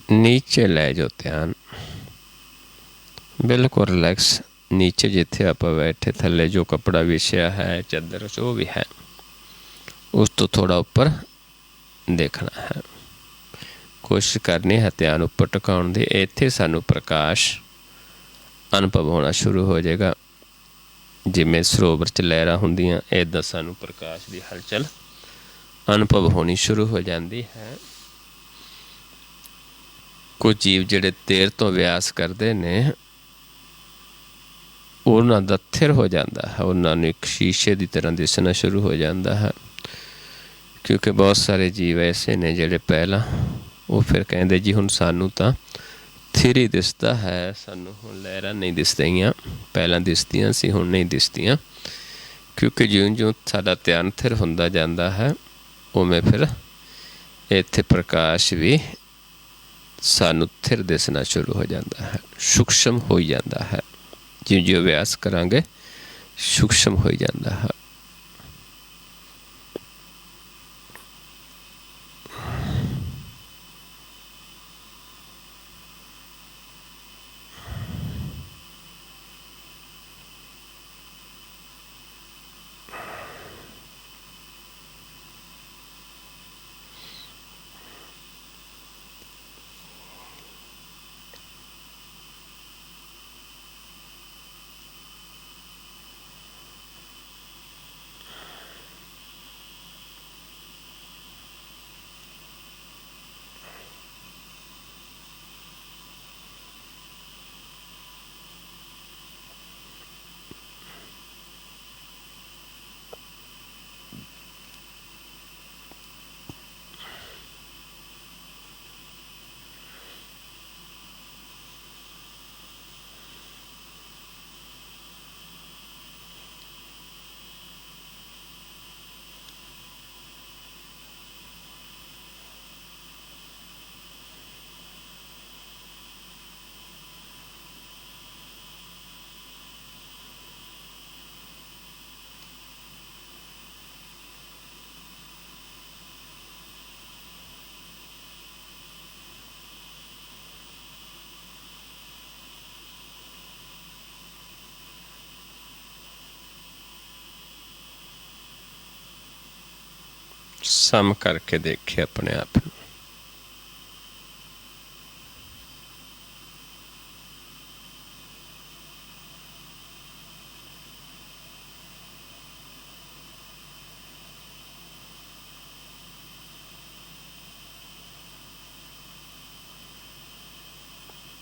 नीचे लै जाओ ध्यान, बिल्कुल रिलैक्स। नीचे जिथे आप बैठे थले जो कपड़ा विछया है, चादर जो भी है, उस तो थोड़ा ऊपर देखना है। कोशिश करनी है ध्यान उपर टिकाउण दी। इत्थे सानू प्रकाश अनुभव होना शुरू हो जाएगा। जिमें सरोवर च लहरां हुंदियां, इदां सानू प्रकाश की हलचल अनुभव होनी शुरू हो जाती है। कुछ जीव जिहड़े देर तो अभ्यास करते ने, ਉਹਨਾਂ ਦਾ ਥਿਰ ਹੋ ਜਾਂਦਾ ਹੈ, ਉਹਨਾਂ ਨੂੰ ਇੱਕ ਸ਼ੀਸ਼ੇ ਦੀ ਤਰ੍ਹਾਂ ਦਿਸਣਾ ਸ਼ੁਰੂ ਹੋ ਜਾਂਦਾ ਹੈ। ਕਿਉਂਕਿ ਬਹੁਤ ਸਾਰੇ ਜੀਵ ਐਸੇ ਨੇ ਜਿਹੜੇ ਪਹਿਲਾਂ ਉਹ ਫਿਰ ਕਹਿੰਦੇ ਜੀ ਹੁਣ ਸਾਨੂੰ ਤਾਂ ਥਿਰ ਹੀ ਦਿਸਦਾ ਹੈ, ਸਾਨੂੰ ਹੁਣ ਲਹਿਰਾਂ ਨਹੀਂ ਦਿਸਦੀਆਂ, ਪਹਿਲਾਂ ਦਿਸਦੀਆਂ ਸੀ ਹੁਣ ਨਹੀਂ ਦਿਸਦੀਆਂ। ਕਿਉਂਕਿ ਜਿਉਂ-ਜਿਉਂ ਸਾਡਾ ਧਿਆਨ ਥਿਰ ਹੁੰਦਾ ਜਾਂਦਾ ਹੈ ਉਵੇਂ ਫਿਰ ਇੱਥੇ ਪ੍ਰਕਾਸ਼ ਵੀ ਸਾਨੂੰ ਥਿਰ ਦਿਸਣਾ ਸ਼ੁਰੂ ਹੋ ਜਾਂਦਾ ਹੈ, ਸੂਖਸ਼ਮ ਹੋ ਜਾਂਦਾ ਹੈ। ਜਿਉਂ-ਜਿਉਂ ਅਭਿਆਸ ਕਰਾਂਗੇ ਸੂਖਸ਼ਮ ਹੋ ਜਾਂਦਾ ਹੈ। ਸਮ ਕਰਕੇ ਦੇਖੇ ਆਪਣੇ ਆਪ ਨੂੰ।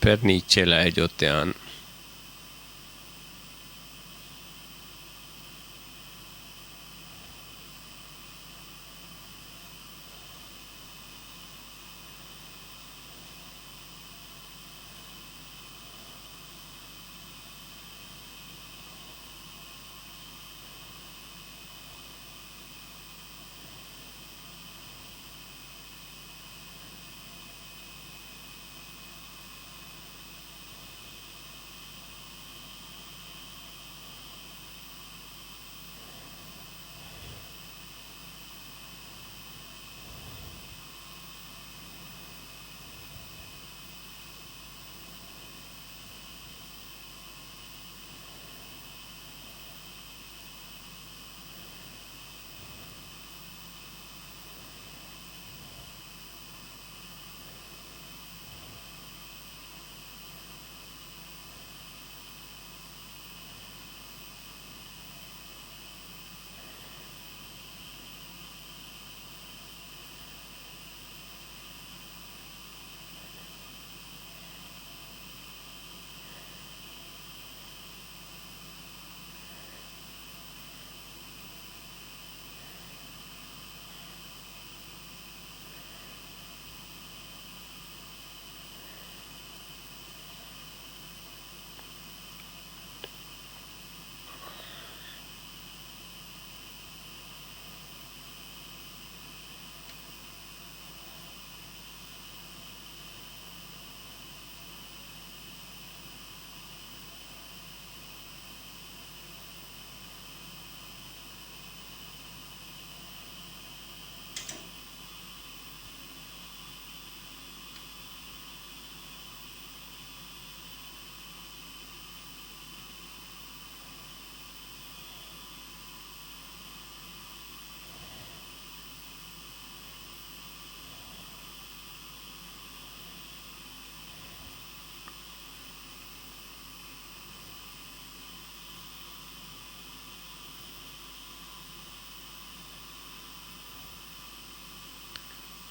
फिर नीचे लाए जो ध्यान,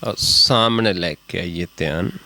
और सामने लेके आइए ध्यान।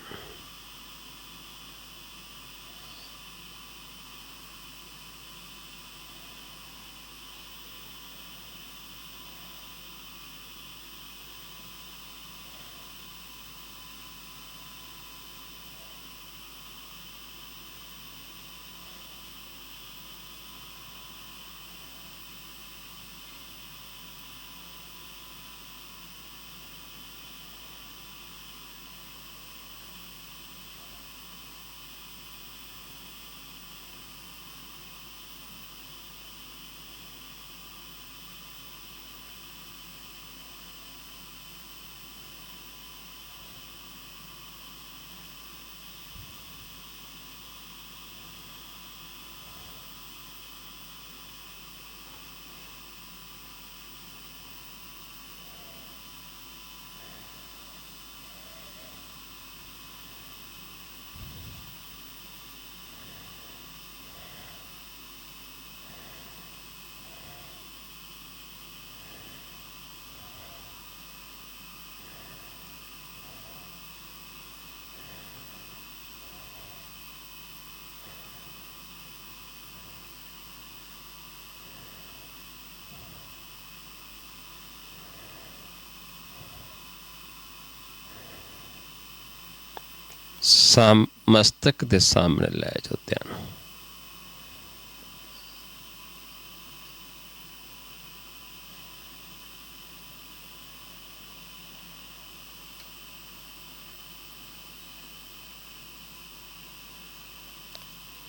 मस्तक के सामने लै जाओ ध्यान।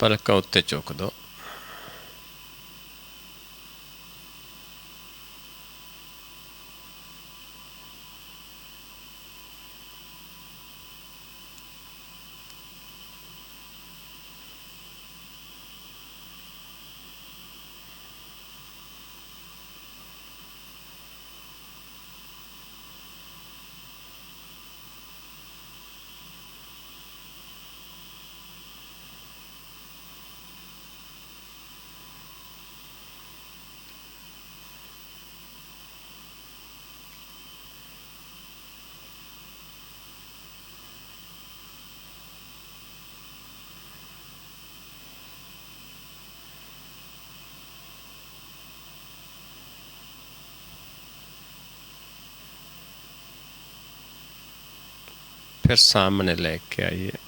पलकां उत्ते चुक दो। फिर सामने लेके आइए।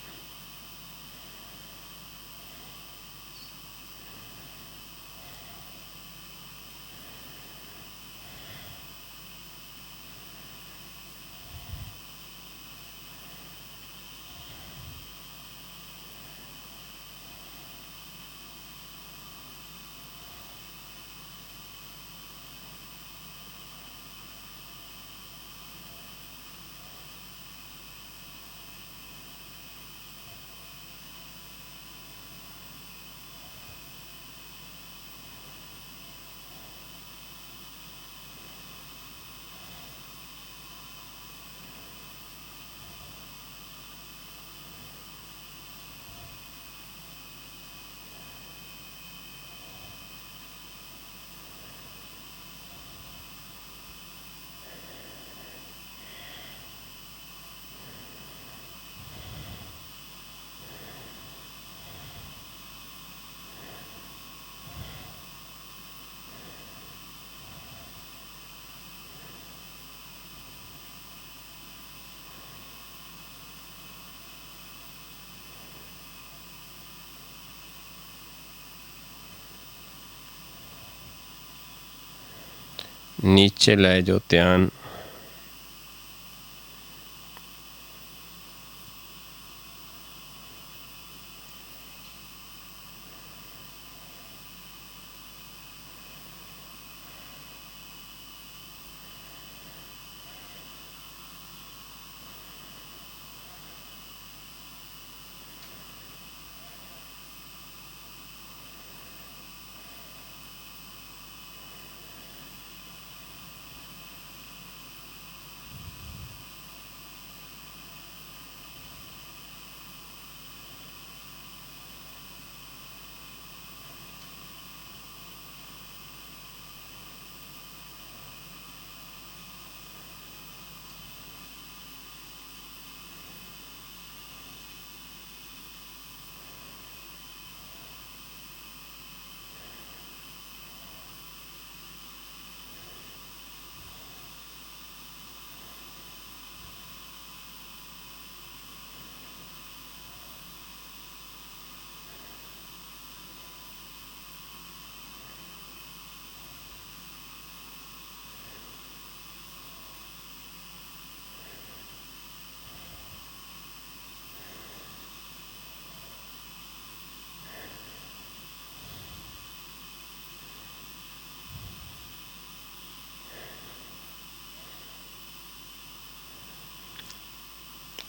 नीचे लै जाओ ध्यान।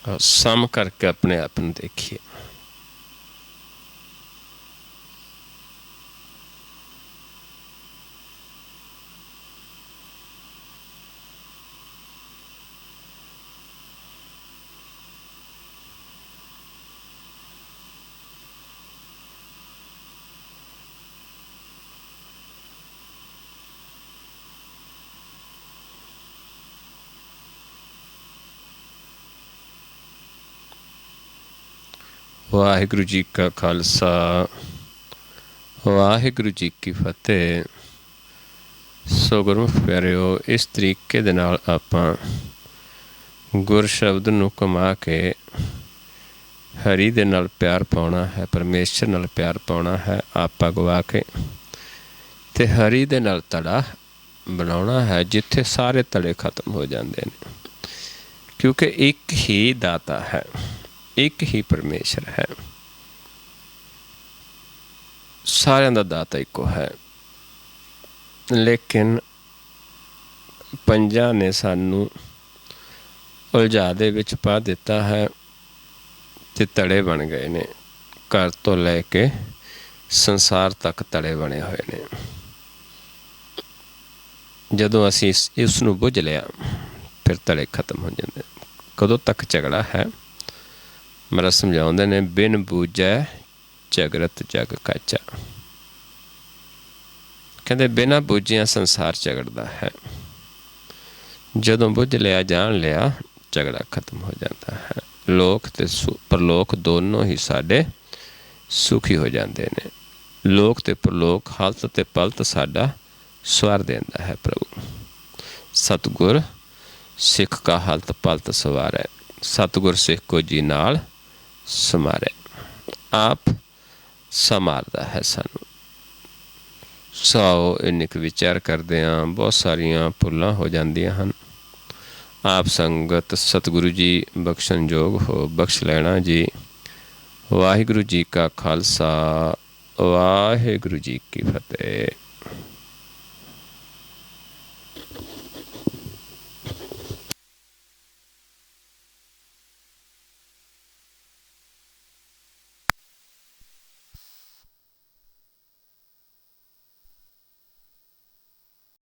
और सम करके अपने आप में देखिए। वाहिगुरु जी का खालसा, वाहिगुरु जी की फतेह। सो गुरमुख प्यारिओ, इस तरीके दे नाल आपां गुर शब्द नूं कमा के ਹਰੀ ਦੇ ਨਾਲ ਪਿਆਰ ਪਾਉਣਾ ਹੈ, ਪਰਮੇਸ਼ਰ ਨਾਲ ਪਿਆਰ ਪਾਉਣਾ ਹੈ ਆਪਾ ਗਵਾ ਕੇ, ਅਤੇ ਹਰੀ ਦੇ ਨਾਲ ਧੜਾ ਬਣਾਉਣਾ ਹੈ ਜਿੱਥੇ ਸਾਰੇ ਧੜੇ ਖਤਮ ਹੋ ਜਾਂਦੇ ਨੇ, ਕਿਉਂਕਿ ਇੱਕ ਹੀ ਦਾਤਾ ਹੈ, ਇੱਕ ਹੀ ਪਰਮੇਸ਼ਰ ਹੈ, ਸਾਰਿਆਂ ਦਾ ਦਾਤਾ ਇੱਕੋ ਹੈ। ਲੇਕਿਨ ਪੰਜਾਂ ਨੇ ਸਾਨੂੰ ਉਲਝਾ ਦੇ ਵਿੱਚ ਪਾ ਦਿੱਤਾ ਹੈ ਅਤੇ ਧੜੇ ਬਣ ਗਏ ਨੇ। ਘਰ ਤੋਂ ਲੈ ਕੇ ਸੰਸਾਰ ਤੱਕ ਧੜੇ ਬਣੇ ਹੋਏ ਨੇ। ਜਦੋਂ ਅਸੀਂ ਇਸ ਨੂੰ ਬੁੱਝ ਲਿਆ ਫਿਰ ਧੜੇ ਖਤਮ ਹੋ ਜਾਂਦੇ। ਕਦੋਂ ਤੱਕ ਝਗੜਾ ਹੈ? ਮਹਾਰਾਜ ਸਮਝਾਉਂਦੇ ਨੇ, ਬਿਨ ਬੂਝੈ ਝਗੜਤ ਜਗ ਕਾਚਾ। ਕਹਿੰਦੇ ਬਿਨਾਂ ਬੁੱਝਿਆਂ ਸੰਸਾਰ ਝਗੜਦਾ ਹੈ, ਜਦੋਂ ਬੁੱਝ ਲਿਆ, ਜਾਣ ਲਿਆ, ਝਗੜਾ ਖਤਮ ਹੋ ਜਾਂਦਾ ਹੈ। ਲੋਕ ਅਤੇ ਪਰਲੋਕ ਦੋਨੋਂ ਹੀ ਸਾਡੇ ਸੁਖੀ ਹੋ ਜਾਂਦੇ ਨੇ। ਲੋਕ ਅਤੇ ਪਰਲੋਕ, ਹਾਲਤ ਅਤੇ ਪਲਤ ਸਾਡਾ ਸਵਾਰ ਦਿੰਦਾ ਹੈ ਪ੍ਰਭੂ। ਸਤਿਗੁਰ ਸਿੱਖ ਕਾ ਹਾਲਤ ਪਲਤ ਸਵਾਰੈ, ਸਤਿਗੁਰ ਸਿੱਖ ਕੋ ਜੀ ਨਾਲ ਸਮਾਰੈ। ਆਪ ਸੰਵਾਰਦਾ ਹੈ ਸਾਨੂੰ। ਸੋ ਇੰਨੇ ਕੁ ਵਿਚਾਰ ਕਰਦੇ ਹਾਂ, ਬਹੁਤ ਸਾਰੀਆਂ ਭੁੱਲਾਂ ਹੋ ਜਾਂਦੀਆਂ ਹਨ। ਆਪ ਸੰਗਤ ਸਤਿਗੁਰੂ ਜੀ ਬਖਸ਼ਣਯੋਗ ਹੋ, ਬਖਸ਼ ਲੈਣਾ ਜੀ। ਵਾਹਿਗੁਰੂ ਜੀ ਕਾ ਖਾਲਸਾ, ਵਾਹਿਗੁਰੂ ਜੀ ਕੀ ਫਤਿਹ।